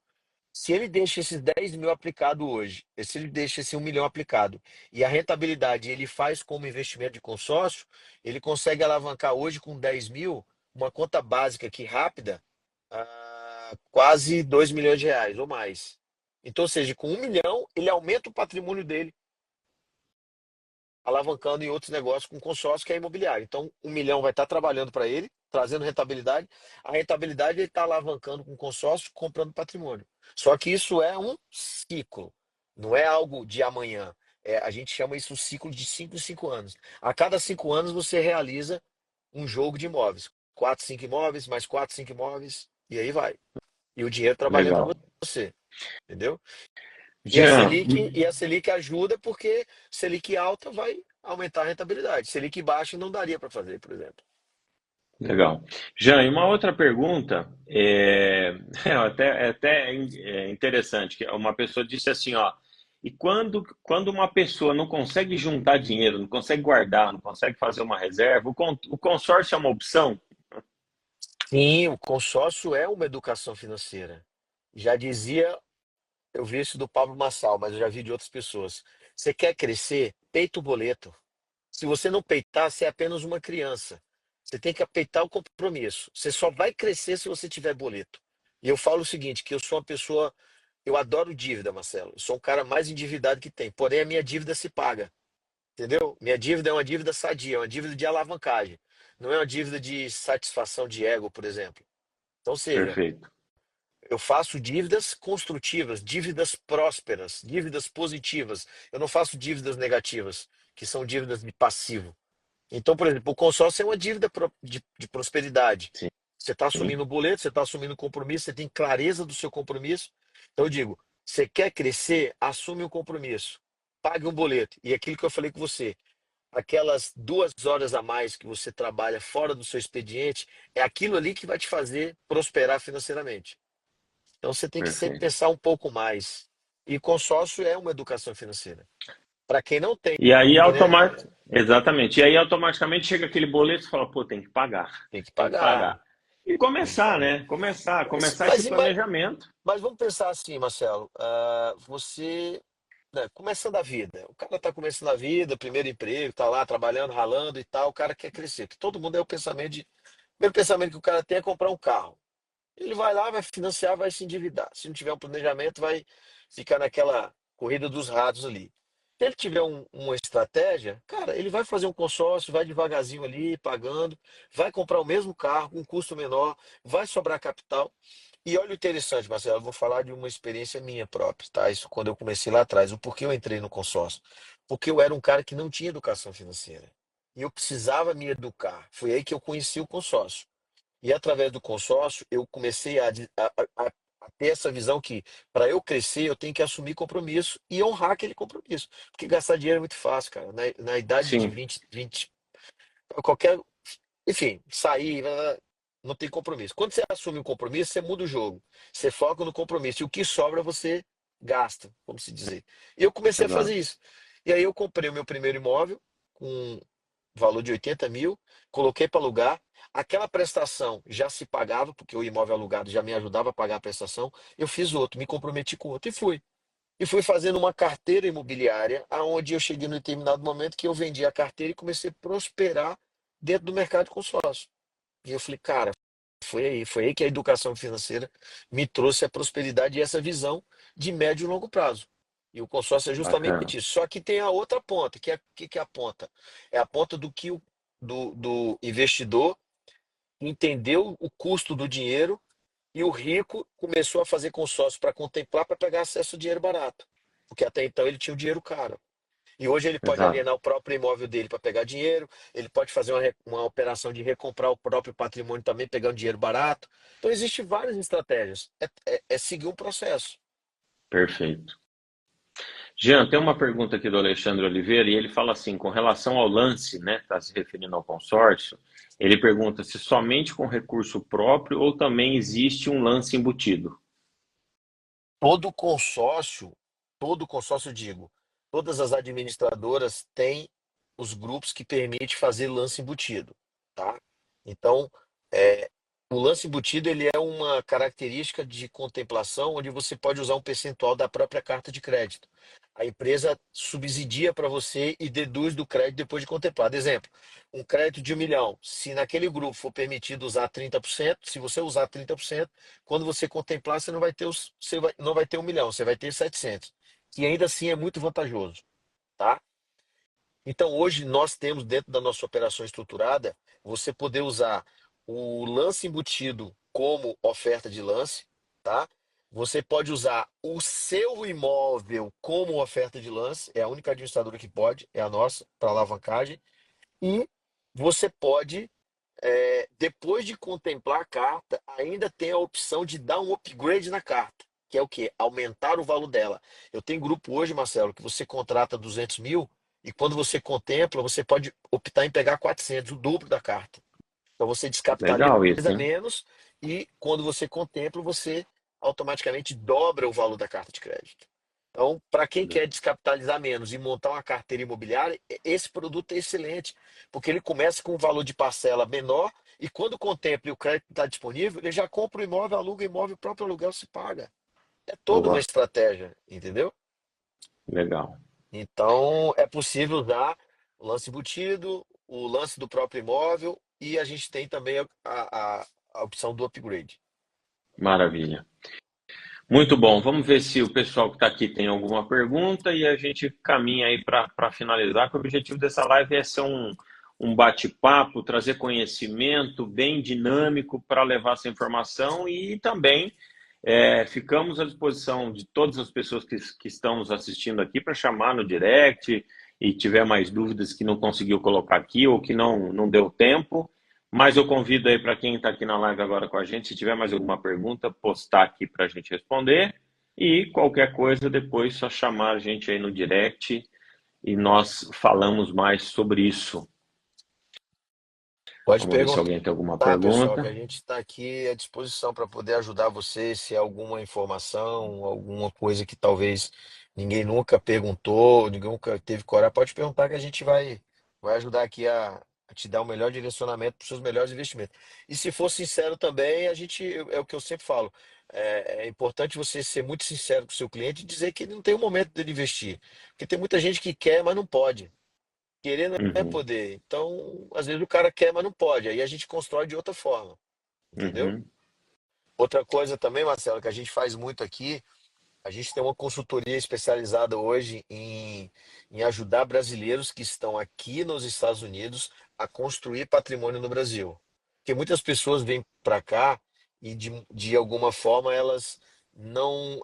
Se ele deixa esses 10 mil aplicado hoje, se ele deixa esse 1 milhão aplicado e a rentabilidade ele faz como investimento de consórcio, ele consegue alavancar hoje com 10 mil, uma conta básica aqui rápida, quase 2 milhões de reais ou mais. Então, ou seja, com 1 milhão, ele aumenta o patrimônio dele alavancando em outros negócios com consórcio que é imobiliário. Então, 1 milhão vai estar trabalhando para ele, trazendo rentabilidade. A rentabilidade ele está alavancando com consórcio, comprando patrimônio. Só que isso é um ciclo, não é algo de amanhã. A gente chama isso um ciclo de 5 em 5 anos. A cada 5 anos você realiza um jogo de imóveis. 4, 5 imóveis, mais 4, 5 imóveis, e aí vai. E o dinheiro trabalhando para Legal. você, entendeu? Jean, E a Selic ajuda porque Selic alta vai aumentar a rentabilidade. Selic baixa não daria para fazer, por exemplo. legal. Jean, e uma outra pergunta, é até interessante, que uma pessoa disse assim, ó, e quando uma pessoa não consegue juntar dinheiro, não consegue guardar, não consegue fazer uma reserva, o consórcio é uma opção? Sim, o consórcio é uma educação financeira. Já dizia, eu vi isso do Pablo Marçal, mas eu já vi de outras pessoas. Você quer crescer? Peita o boleto. Se você não peitar, você é apenas uma criança. Você tem que peitar o compromisso. Você só vai crescer se você tiver boleto. E eu falo o seguinte, que eu sou uma pessoa, eu adoro dívida, Marcelo. Eu sou um cara mais endividado que tem. Porém, a minha dívida se paga. Entendeu? Minha dívida é uma dívida sadia, é uma dívida de alavancagem. Não é uma dívida de satisfação de ego, por exemplo. Então, ou seja, Perfeito, eu faço dívidas construtivas, dívidas prósperas, dívidas positivas. Eu não faço dívidas negativas, que são dívidas de passivo. Então, por exemplo, o consórcio é uma dívida de prosperidade. sim, Você está sim, assumindo o boleto, você está assumindo o compromisso, você tem clareza do seu compromisso. Então, eu digo, você quer crescer, assume um compromisso. Pague um boleto. E aquilo que eu falei com você, aquelas 2 horas a mais que você trabalha fora do seu expediente, é aquilo ali que vai te fazer prosperar financeiramente. Então, você tem que sempre perfeito. pensar um pouco mais. E consórcio é uma educação financeira. Para quem não tem, E aí, né? exatamente, e aí automaticamente chega aquele boleto e fala, pô, tem que pagar, Tem que tem que pagar. pagar. E Tem que começar, pagar. né? Começar esse Mas, mas, planejamento. mas vamos pensar assim, Marcelo. Você, né, começando a vida. O cara está começando a vida, primeiro emprego, está lá trabalhando, ralando e tal. O cara quer crescer. Que todo mundo é o pensamento de. O primeiro pensamento que o cara tem é comprar um carro. Ele vai lá, vai financiar, vai se endividar. Se não tiver um planejamento, vai ficar naquela corrida dos ratos ali. Se ele tiver uma estratégia, cara, ele vai fazer um consórcio, vai devagarzinho ali, pagando, vai comprar o mesmo carro com um custo menor, vai sobrar capital. E olha o interessante, Marcelo, eu vou falar de uma experiência minha própria, tá? Isso quando eu comecei lá atrás, o porquê eu entrei no consórcio. Porque eu era um cara que não tinha educação financeira. E eu precisava me educar. Foi aí que eu conheci o consórcio. E através do consórcio, eu comecei a ter essa visão que para eu crescer, eu tenho que assumir compromisso e honrar aquele compromisso. Porque gastar dinheiro é muito fácil, cara. Na idade de Sim, 20 qualquer. Enfim, sair, não tem compromisso. Quando você assume um compromisso, você muda o jogo. Você foca no compromisso. E o que sobra, você gasta, vamos se dizer. E eu comecei a fazer exato. isso. E aí eu comprei o meu primeiro imóvel com valor de 80 mil, coloquei para alugar. Aquela prestação já se pagava, porque o imóvel alugado já me ajudava a pagar a prestação. Eu fiz outro, me comprometi com outro e fui. E fui fazendo uma carteira imobiliária, aonde eu cheguei num determinado momento que eu vendi a carteira e comecei a prosperar dentro do mercado de consórcio. E eu falei, cara, foi aí que a educação financeira me trouxe a prosperidade e essa visão de médio e longo prazo. E o consórcio é Bacana. justamente isso. Só que tem a outra ponta, que é a ponta? É a ponta do que do investidor entendeu o custo do dinheiro e o rico começou a fazer consórcio para contemplar, para pegar acesso ao dinheiro barato. Porque até então ele tinha o dinheiro caro. E hoje ele pode Exato. alienar o próprio imóvel dele para pegar dinheiro, ele pode fazer uma operação de recomprar o próprio patrimônio também, pegando dinheiro barato. Então, existem várias estratégias. É seguir um processo. Perfeito. Jean, tem uma pergunta aqui do Alexandre Oliveira e ele fala assim, com relação ao lance, né, está se referindo ao consórcio, ele pergunta se somente com recurso próprio ou também existe um lance embutido. Todo consórcio, todo consórcio, eu digo, todas as administradoras têm os grupos que permitem fazer lance embutido, tá? Então, é, o lance embutido ele é uma característica de contemplação onde você pode usar um percentual da própria carta de crédito. A empresa subsidia para você e deduz do crédito depois de contemplado. Exemplo, um crédito de 1 milhão. Se naquele grupo for permitido usar 30%, se você usar 30%, quando você contemplar, você não vai ter não vai ter 1 milhão, você vai ter 700, que ainda assim é muito vantajoso, tá? Então hoje nós temos dentro da nossa operação estruturada, você poder usar o lance embutido como oferta de lance, tá? Você pode usar o seu imóvel como oferta de lance, é a única administradora que pode, é a nossa, para alavancagem, e você pode depois de contemplar a carta, ainda tem a opção de dar um upgrade na carta, que é o quê? Aumentar o valor dela. Eu tenho grupo hoje, Marcelo, que você contrata 200 mil e quando você contempla, você pode optar em pegar 400, o dobro da carta. Então você descapitaliza Legal isso, hein? menos e quando você contempla, você automaticamente dobra o valor da carta de crédito. Então, para quem quer descapitalizar menos e montar uma carteira imobiliária, esse produto é excelente, porque ele começa com um valor de parcela menor e quando contempla e o crédito está disponível, ele já compra o imóvel, aluga o imóvel, o próprio aluguel se paga. É toda uma Boa, estratégia, entendeu? legal. Então, é possível usar o lance embutido, o lance do próprio imóvel e a gente tem também a opção do upgrade. Maravilha. Muito bom. Vamos ver se o pessoal que está aqui tem alguma pergunta e a gente caminha aí para finalizar, que o objetivo dessa live é ser um bate-papo, trazer conhecimento bem dinâmico para levar essa informação e também ficamos à disposição de todas as pessoas que estão nos assistindo aqui para chamar no direct e tiver mais dúvidas que não conseguiu colocar aqui ou que não deu tempo. Mas eu convido aí para quem está aqui na live agora com a gente, se tiver mais alguma pergunta, postar aqui para a gente responder. E qualquer coisa, depois só chamar a gente aí no direct e nós falamos mais sobre isso. Pode Vamos ver se perguntar. alguém tem alguma Tá, pessoal, que a pergunta. gente está aqui à disposição para poder ajudar você, se há alguma informação, alguma coisa que talvez ninguém nunca perguntou, ninguém nunca teve coragem, pode perguntar que a gente vai ajudar aqui a te dar o melhor direcionamento para os seus melhores investimentos. E se for sincero também, é o que eu sempre falo, é importante você ser muito sincero com o seu cliente e dizer que ele não tem o momento dele investir. Porque tem muita gente que quer, mas não pode. Querer não é Uhum, poder. Então, às vezes o cara quer, mas não pode. Aí a gente constrói de outra forma. Entendeu? uhum, Outra coisa também, Marcelo, que a gente faz muito aqui, a gente tem uma consultoria especializada hoje em ajudar brasileiros que estão aqui nos Estados Unidos a construir patrimônio no Brasil. Porque muitas pessoas vêm para cá e de alguma forma elas não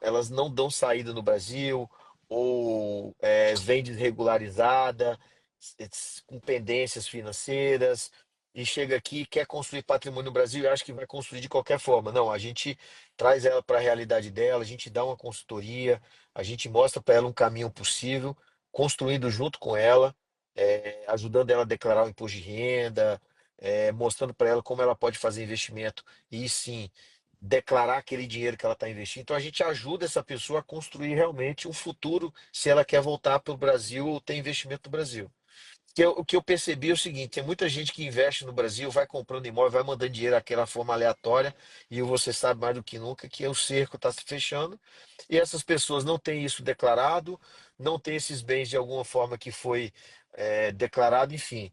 dão saída no Brasil ou vêm desregularizada, com pendências financeiras e chega aqui e quer construir patrimônio no Brasil e acha que vai construir de qualquer forma. Não, a gente traz ela para a realidade dela, a gente dá uma consultoria, a gente mostra para ela um caminho possível, construindo junto com ela, ajudando ela a declarar o imposto de renda, mostrando para ela como ela pode fazer investimento e sim declarar aquele dinheiro que ela está investindo. Então a gente ajuda essa pessoa a construir realmente um futuro se ela quer voltar para o Brasil ou ter investimento no Brasil. o que eu percebi é o seguinte: tem muita gente que investe no Brasil, vai comprando imóvel, vai mandando dinheiro daquela forma aleatória, e você sabe mais do que nunca que o cerco está se fechando, e essas pessoas não têm isso declarado, não têm esses bens de alguma forma que foi declarado, enfim,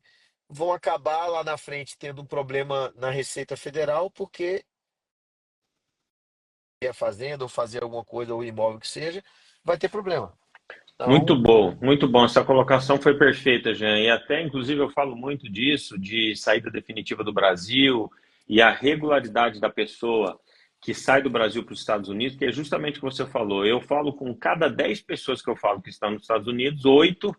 vão acabar lá na frente tendo um problema na Receita Federal, porque a fazenda ou fazer alguma coisa, ou imóvel que seja, vai ter problema. Muito Então, bom, muito bom. Essa colocação foi perfeita, Jean. E até, inclusive, eu falo muito disso, de saída definitiva do Brasil e a regularidade da pessoa que sai do Brasil para os Estados Unidos, que é justamente o que você falou. Eu falo com cada 10 pessoas que eu falo que estão nos Estados Unidos, 8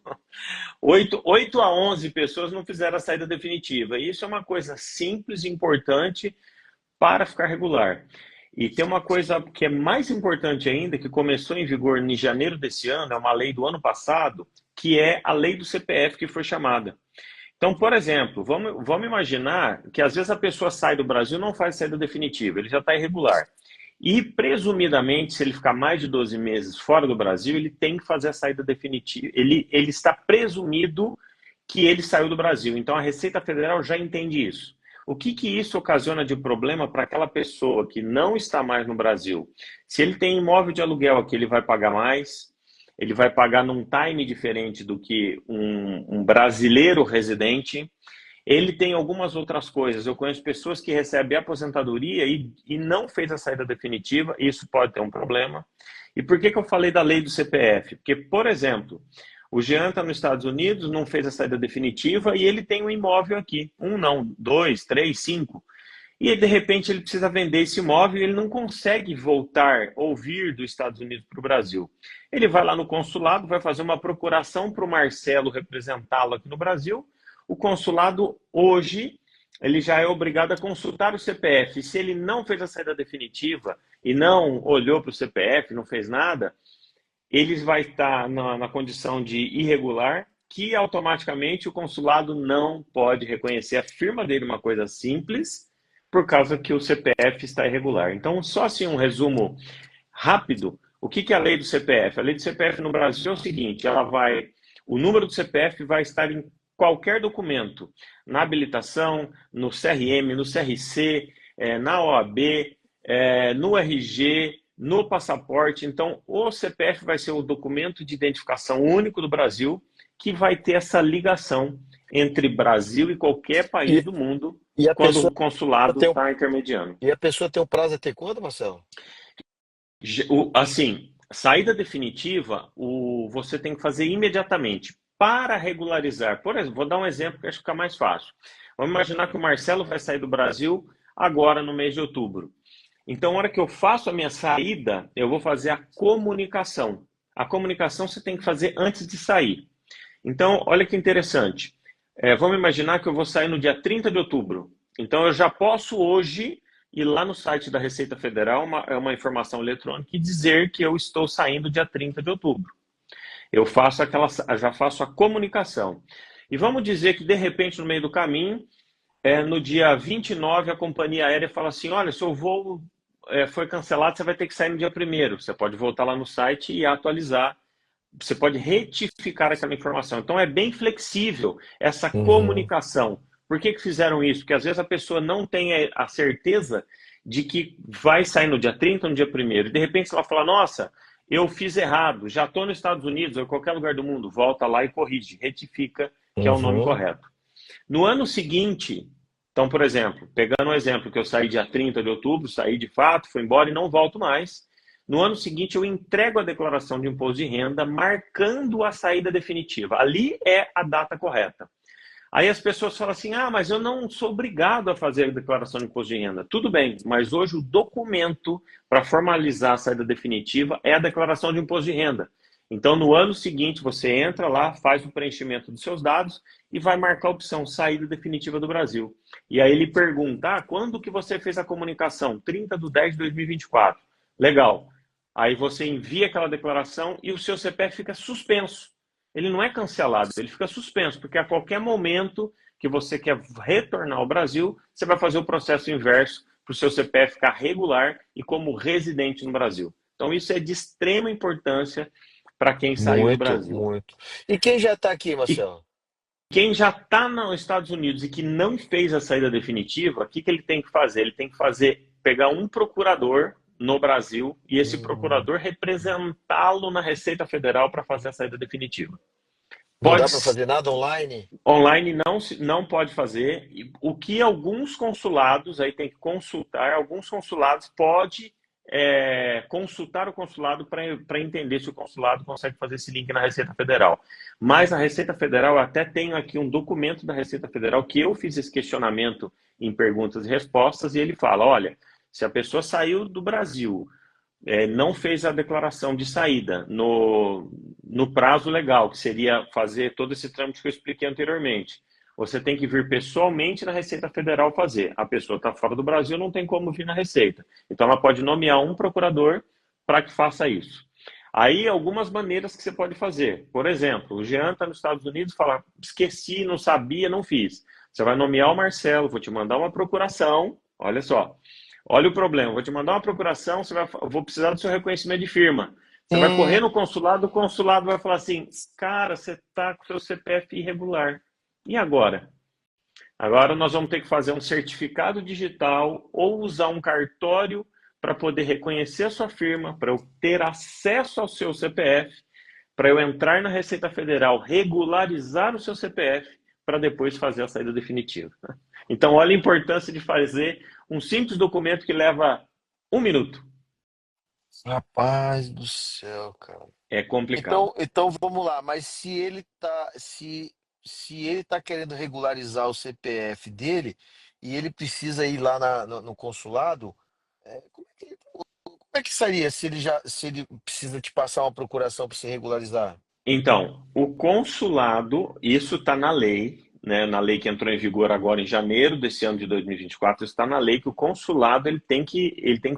a 11 pessoas não fizeram a saída definitiva. E isso é uma coisa simples e importante para ficar regular. E tem uma coisa que é mais importante ainda, que começou em vigor em janeiro desse ano, é uma lei do ano passado, que é a lei do CPF que foi chamada. Então, por exemplo, vamos imaginar que às vezes a pessoa sai do Brasil e não faz saída definitiva, ele já está irregular. E, presumidamente, se ele ficar mais de 12 meses fora do Brasil, ele tem que fazer a saída definitiva. Ele está presumido que ele saiu do Brasil. Então, a Receita Federal já entende isso. O que, que isso ocasiona de problema para aquela pessoa que não está mais no Brasil? Se ele tem imóvel de aluguel aqui, ele vai pagar mais, ele vai pagar num time diferente do que um brasileiro residente. Ele tem algumas outras coisas. Eu conheço pessoas que recebem aposentadoria e não fez a saída definitiva, isso pode ter um problema. E por que eu falei da lei do CPF? Porque, por exemplo, o Jean está nos Estados Unidos, não fez a saída definitiva e ele tem um imóvel aqui. Um não, dois, três, cinco. E de repente ele precisa vender esse imóvel e ele não consegue voltar ou vir dos Estados Unidos para o Brasil. Ele vai lá no consulado, vai fazer uma procuração para o Marcelo representá-lo aqui no Brasil. O consulado hoje ele já é obrigado a consultar o CPF. Se ele não fez a saída definitiva e não olhou para o CPF, não fez nada, ele vai estar na condição de irregular, que automaticamente o consulado não pode reconhecer a firma dele, uma coisa simples, por causa que o CPF está irregular. Então, só assim um resumo rápido, o que é a lei do CPF? A lei do CPF no Brasil é o seguinte, o número do CPF vai estar em qualquer documento, na habilitação, no CRM, no CRC, na OAB, no RG, no passaporte. Então, o CPF vai ser o documento de identificação único do Brasil, que vai ter essa ligação entre Brasil e qualquer país e, do mundo, e a quando o pessoa consulado tem está intermediando. e a pessoa tem o prazo até quando, Marcelo? Assim, saída definitiva, você tem que fazer imediatamente. Para regularizar, por exemplo, vou dar um exemplo que acho que fica mais fácil. Vamos imaginar que o Marcelo vai sair do Brasil agora no mês de outubro. Então, na hora que eu faço a minha saída, eu vou fazer a comunicação. A comunicação você tem que fazer antes de sair. Então, olha que interessante. Vamos imaginar que eu vou sair no dia 30 de outubro. Então, eu já posso hoje ir lá no site da Receita Federal, uma informação eletrônica, e dizer que eu estou saindo dia 30 de outubro. Já faço a comunicação. E vamos dizer que, de repente, no meio do caminho, no dia 29, a companhia aérea fala assim, olha, seu voo foi cancelado, você vai ter que sair no dia 1º. Você pode voltar lá no site e atualizar. Você pode retificar aquela informação. Então, é bem flexível essa Uhum. comunicação. Por que fizeram isso? Porque às vezes a pessoa não tem a certeza de que vai sair no dia 30 ou no dia 1º. E de repente ela fala, nossa, eu fiz errado, já estou nos Estados Unidos ou em qualquer lugar do mundo. Volta lá e corrige, retifica, que é o nome Uhum. correto. No ano seguinte, então, por exemplo, pegando um exemplo que eu saí dia 30 de outubro, saí de fato, fui embora e não volto mais. No ano seguinte, eu entrego a declaração de imposto de renda, marcando a saída definitiva. Ali é a data correta. Aí as pessoas falam assim, mas eu não sou obrigado a fazer a declaração de imposto de renda. Tudo bem, mas hoje o documento para formalizar a saída definitiva é a declaração de imposto de renda. Então, no ano seguinte, você entra lá, faz o preenchimento dos seus dados e vai marcar a opção saída definitiva do Brasil. E aí ele pergunta, quando que você fez a comunicação? 30/10/2024. Legal. Aí você envia aquela declaração e o seu CPF fica suspenso. Ele não é cancelado, ele fica suspenso, porque a qualquer momento que você quer retornar ao Brasil, você vai fazer o processo inverso para o seu CPF ficar regular e como residente no Brasil. Então, isso é de extrema importância para quem saiu do Muito, Brasil. muito. E quem já está aqui, E Marcelo? Quem já está nos Estados Unidos e que não fez a saída definitiva, o que, que ele tem que fazer? Ele tem que pegar um procurador no Brasil e esse Hum, procurador representá-lo na Receita Federal para fazer a saída definitiva. não Pode dá para fazer nada online? Online não pode fazer. O que alguns consulados, aí tem que consultar, alguns consulados pode consultar o consulado para entender se o consulado consegue fazer esse link na Receita Federal. Mas a Receita Federal, eu até tenho aqui um documento da Receita Federal que eu fiz esse questionamento em perguntas e respostas, e ele fala: olha, se a pessoa saiu do Brasil, não fez a declaração de saída no prazo legal, que seria fazer todo esse trâmite que eu expliquei anteriormente. Você tem que vir pessoalmente na Receita Federal fazer. A pessoa está fora do Brasil, não tem como vir na Receita. Então, ela pode nomear um procurador para que faça isso. Aí, algumas maneiras que você pode fazer. Por exemplo, o Jean está nos Estados Unidos e fala: esqueci, não sabia, não fiz. Você vai nomear o Marcelo, vou te mandar uma procuração. Olha só. Olha o problema, vou te mandar uma procuração, eu vou precisar do seu reconhecimento de firma. Você vai correr Hum, no consulado, o consulado vai falar assim: cara, você está com o seu CPF irregular. E agora? Agora nós vamos ter que fazer um certificado digital ou usar um cartório para poder reconhecer a sua firma, para eu ter acesso ao seu CPF, para eu entrar na Receita Federal, regularizar o seu CPF, para depois fazer a saída definitiva. Então, olha a importância de fazer um simples documento que leva 1 minuto. rapaz do céu, cara. É complicado. Então vamos lá, mas se ele tá querendo regularizar o CPF dele e ele precisa ir lá no consulado, como é que seria se ele precisa te passar uma procuração para se regularizar? Então, o consulado, isso está na lei, né, na lei que entrou em vigor agora em janeiro desse ano de 2024, está na lei que o consulado ele tem que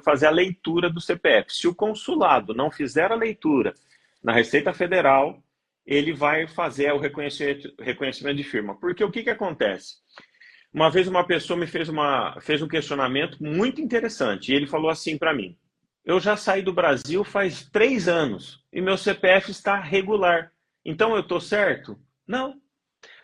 fazer a leitura do CPF. Se o consulado não fizer a leitura na Receita Federal, ele vai fazer o reconhecimento de firma. Porque o que, que acontece? Uma vez uma pessoa me fez um questionamento muito interessante e ele falou assim para mim: eu já saí do Brasil faz 3 anos e meu CPF está regular. Então eu estou certo? Não.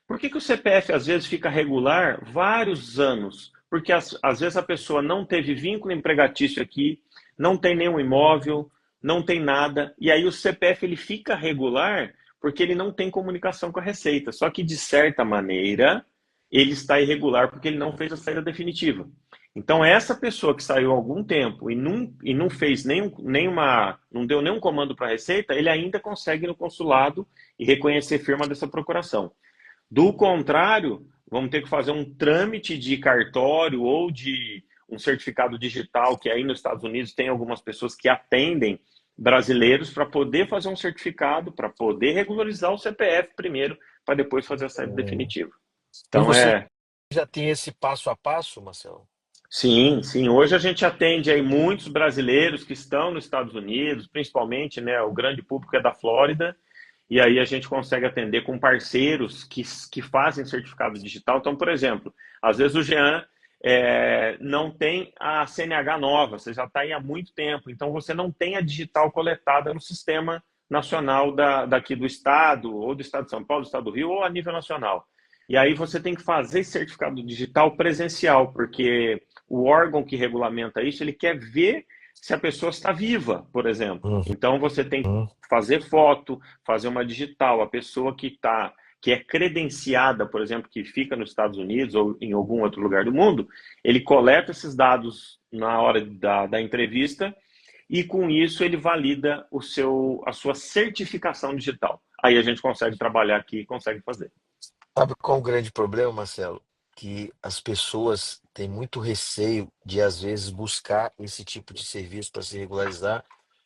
Por que o CPF às vezes fica regular vários anos? Porque às vezes a pessoa não teve vínculo empregatício aqui, não tem nenhum imóvel, não tem nada, e aí o CPF ele fica regular porque ele não tem comunicação com a Receita. Só que de certa maneira ele está irregular porque ele não fez a saída definitiva. Então essa pessoa que saiu há algum tempo e não fez não deu nenhum comando para a Receita, ele ainda consegue ir no consulado e reconhecer firma dessa procuração. Do contrário, vamos ter que fazer um trâmite de cartório ou de um certificado digital, que aí nos Estados Unidos tem algumas pessoas que atendem brasileiros para poder fazer um certificado, para poder regularizar o CPF primeiro, para depois fazer a saída Hum. definitiva. E Então você é. já tem esse passo a passo, Marcelo? Sim, sim. Hoje a gente atende aí muitos brasileiros que estão nos Estados Unidos, principalmente, né, o grande público é da Flórida, e aí a gente consegue atender com parceiros que fazem certificado digital. Então, por exemplo, às vezes o Jean não tem a CNH nova, você já está aí há muito tempo, então você não tem a digital coletada no sistema nacional daqui do estado, ou do estado de São Paulo, do estado do Rio, ou a nível nacional. E aí você tem que fazer esse certificado digital presencial, porque o órgão que regulamenta isso, ele quer ver se a pessoa está viva, por exemplo. Uhum. Então você tem que fazer foto, fazer uma digital. A pessoa que é credenciada, por exemplo, que fica nos Estados Unidos ou em algum outro lugar do mundo, ele coleta esses dados na hora da entrevista e com isso ele valida a sua certificação digital. Aí a gente consegue trabalhar aqui e consegue fazer. Sabe qual é o grande problema, Marcelo? Que as pessoas têm muito receio de, às vezes, buscar esse tipo de serviço para se regularizar,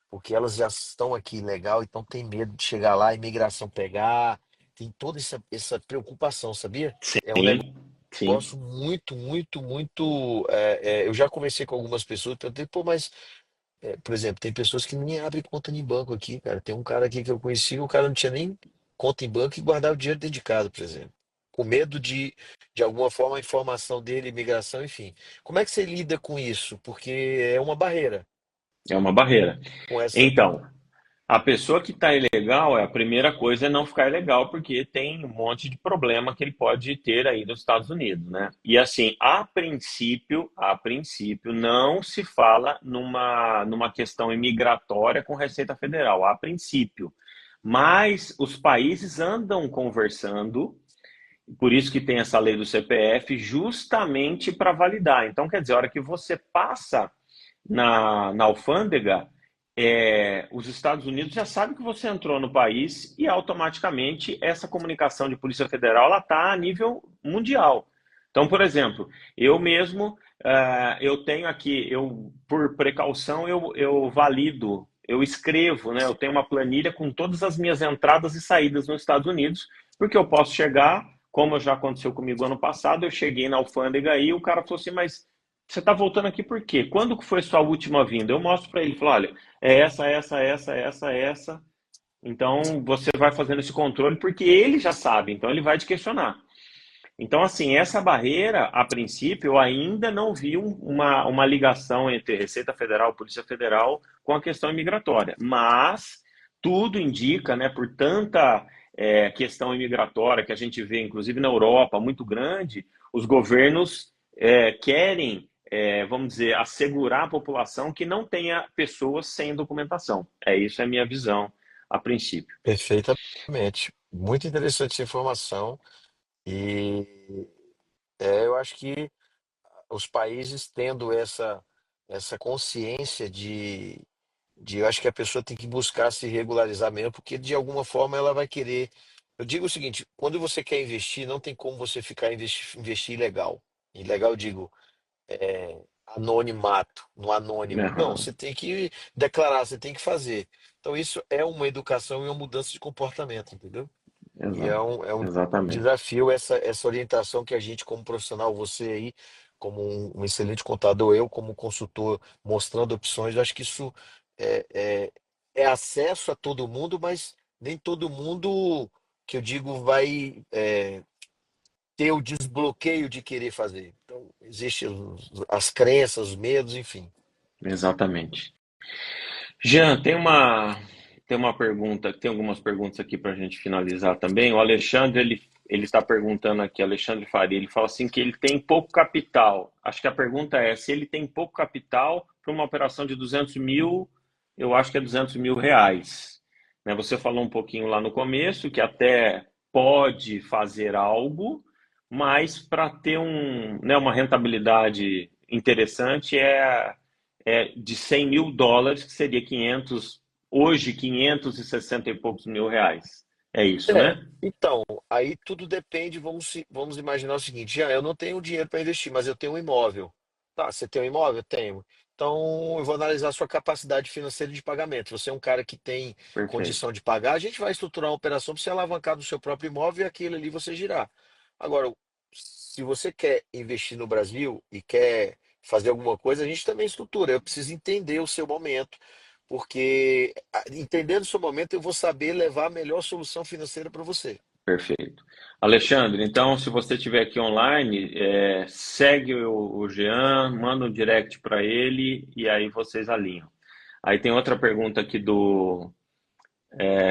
porque elas já estão aqui legal, então tem medo de chegar lá, a imigração pegar, tem toda essa preocupação, sabia? É um Sim, sim. negócio muito, muito, muito. Eu já conversei com algumas pessoas, perguntei, pô, mas, por exemplo, tem pessoas que nem abrem conta em banco aqui, cara. Tem um cara aqui que eu conheci, o cara não tinha nem conta em banco e guardava o dinheiro dentro de casa, por exemplo. Com medo de alguma forma, a informação dele, imigração, enfim. Como é que você lida com isso? Porque é uma barreira É uma barreira. com essa. Então, A pessoa que está ilegal, a primeira coisa é não ficar ilegal, porque tem um monte de problema que ele pode ter aí nos Estados Unidos, né? E assim, a princípio, não se fala numa questão imigratória com Receita Federal, a princípio. Mas os países andam conversando, por isso que tem essa lei do CPF, justamente para validar. Então, quer dizer, a hora que você passa na alfândega, os Estados Unidos já sabem que você entrou no país e automaticamente essa comunicação de Polícia Federal está a nível mundial. Então, por exemplo, eu mesmo, eu tenho aqui, por precaução, eu valido, eu escrevo, né? Eu tenho uma planilha com todas as minhas entradas e saídas nos Estados Unidos, porque eu posso chegar, como já aconteceu comigo ano passado, eu cheguei na alfândega e o cara falou assim, mas você está voltando aqui por quê? Quando que foi sua última vinda? Eu mostro para ele, falo, olha, é essa. Então você vai fazendo esse controle porque ele já sabe, então ele vai te questionar. Então, assim, essa barreira, a princípio, eu ainda não vi uma ligação entre Receita Federal e Polícia Federal com a questão imigratória. Mas tudo indica, né, por tanta questão imigratória que a gente vê, inclusive na Europa, muito grande, os governos querem, vamos dizer, assegurar a população que não tenha pessoas sem documentação. Isso é a minha visão a princípio. Perfeitamente. Muito interessante essa informação. E eu acho que os países tendo essa consciência eu acho que a pessoa tem que buscar se regularizar mesmo, porque de alguma forma ela vai querer. Eu digo o seguinte, quando você quer investir, não tem como você ficar investir ilegal. Ilegal, eu digo, anonimato, no anônimo. Não, Aham, você tem que declarar, você tem que fazer. Então isso é uma educação e uma mudança de comportamento, entendeu? E exato, é um exatamente. desafio essa orientação que a gente, como profissional, você aí, como um excelente contador, eu como consultor, mostrando opções, eu acho que isso é, é, é acesso a todo mundo, mas nem todo mundo, que eu digo, vai ter o desbloqueio de querer fazer. Então, existem as crenças, os medos, enfim. Exatamente. Jean, tem uma pergunta, tem algumas perguntas aqui para a gente finalizar também. O Alexandre, ele está perguntando aqui, Alexandre Faria, ele fala assim que ele tem pouco capital. Acho que a pergunta é se ele tem pouco capital para uma operação de 200 mil, eu acho que é 200 mil reais. Né, você falou um pouquinho lá no começo que até pode fazer algo, mas para ter né, uma rentabilidade interessante de 100 mil dólares, que seria 500, hoje 560 e poucos mil reais. É isso, né? Então, aí tudo depende, vamos imaginar o seguinte, já eu não tenho dinheiro para investir, mas eu tenho um imóvel. Tá, você tem um imóvel? Tenho. Então, eu vou analisar a sua capacidade financeira de pagamento. Você é um cara que tem Perfeito. condição de pagar, a gente vai estruturar uma operação para você alavancar do seu próprio imóvel e aquele ali você girar. Agora, se você quer investir no Brasil e quer fazer alguma coisa, a gente também estrutura. Eu preciso entender o seu momento, porque entendendo o seu momento, eu vou saber levar a melhor solução financeira para você. Perfeito. Alexandre, então, se você estiver aqui online, segue o Jean, manda um direct para ele e aí vocês alinham. Aí tem outra pergunta aqui do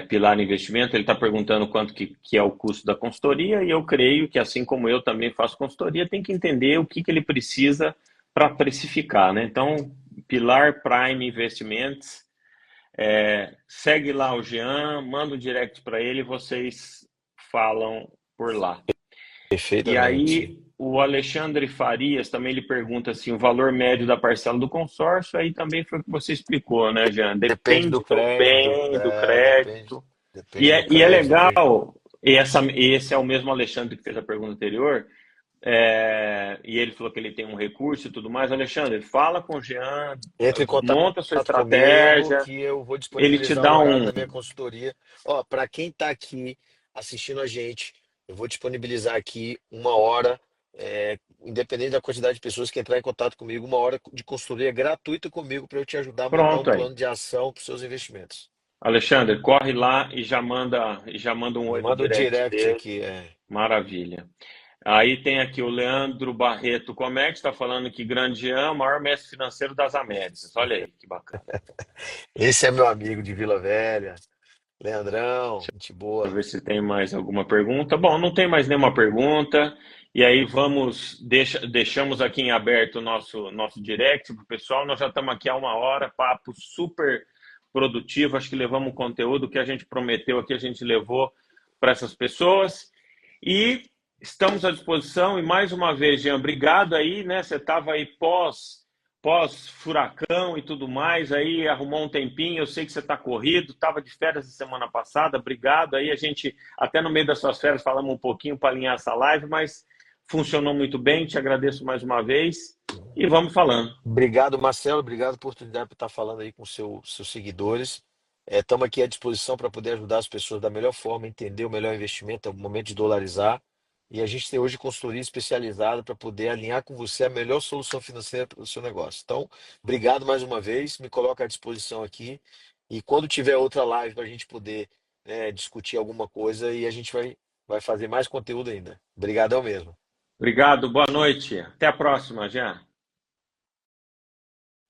Pilar Investimento, ele está perguntando quanto que é o custo da consultoria e eu creio que, assim como eu também faço consultoria, tem que entender o que ele precisa para precificar, né? Então, Pilar Prime Investimentos, segue lá o Jean, manda um direct para ele, vocês falam por lá. E Perfeitamente. aí o Alexandre Farias também lhe pergunta assim, o valor médio da parcela do consórcio, aí também foi o que você explicou, né, Jean? Depende Depende do crédito, também do depende, crédito. E depende do é crédito, depende. legal, esse é o mesmo Alexandre que fez a pergunta anterior, e ele falou que ele tem um recurso e tudo mais. Alexandre, fala com o Jean, Entre em contato monta a sua comigo estratégia, que eu vou ele te disponibilizar um dá horário um. da minha consultoria. Ó, para quem está aqui assistindo a gente, eu vou disponibilizar aqui uma hora, independente da quantidade de pessoas que entrar em contato comigo, uma hora de consultoria gratuita comigo para eu te ajudar a montar um Pronto aí. plano de ação para os seus investimentos. Alexandre, corre lá e já manda um oi no Manda o direct direct dele. aqui. Maravilha. Aí tem aqui o Leandro Barreto Comex, está falando que Grandian é o maior mestre financeiro das Américas. Olha aí, que bacana. Esse é meu amigo de Vila Velha, Leandrão, gente Deixa eu boa. ver se tem mais alguma pergunta. Bom, não tem mais nenhuma pergunta. E aí deixamos aqui em aberto o nosso direct para o pessoal. Nós já estamos aqui há 1 hora, papo super produtivo. Acho que levamos o conteúdo que a gente prometeu aqui, a gente levou para essas pessoas. E estamos à disposição. E mais uma vez, Jean, obrigado aí, né? Você estava aí pós-furacão e tudo mais, aí arrumou um tempinho, eu sei que você está corrido, estava de férias a semana passada, obrigado, aí a gente, até no meio das suas férias, falamos um pouquinho para alinhar essa live, mas funcionou muito bem, te agradeço mais uma vez, e vamos falando. Obrigado, Marcelo. Obrigado por oportunidade por estar falando aí com seus seguidores. Estamos aqui à disposição para poder ajudar as pessoas da melhor forma, entender o melhor investimento, é o momento de dolarizar. E a gente tem hoje consultoria especializada para poder alinhar com você a melhor solução financeira para o seu negócio. Então, obrigado mais uma vez, me coloco à disposição aqui. E quando tiver outra live para a gente poder, discutir alguma coisa, e a gente vai fazer mais conteúdo ainda. Obrigadão mesmo. Obrigado, boa noite, até a próxima, Jean.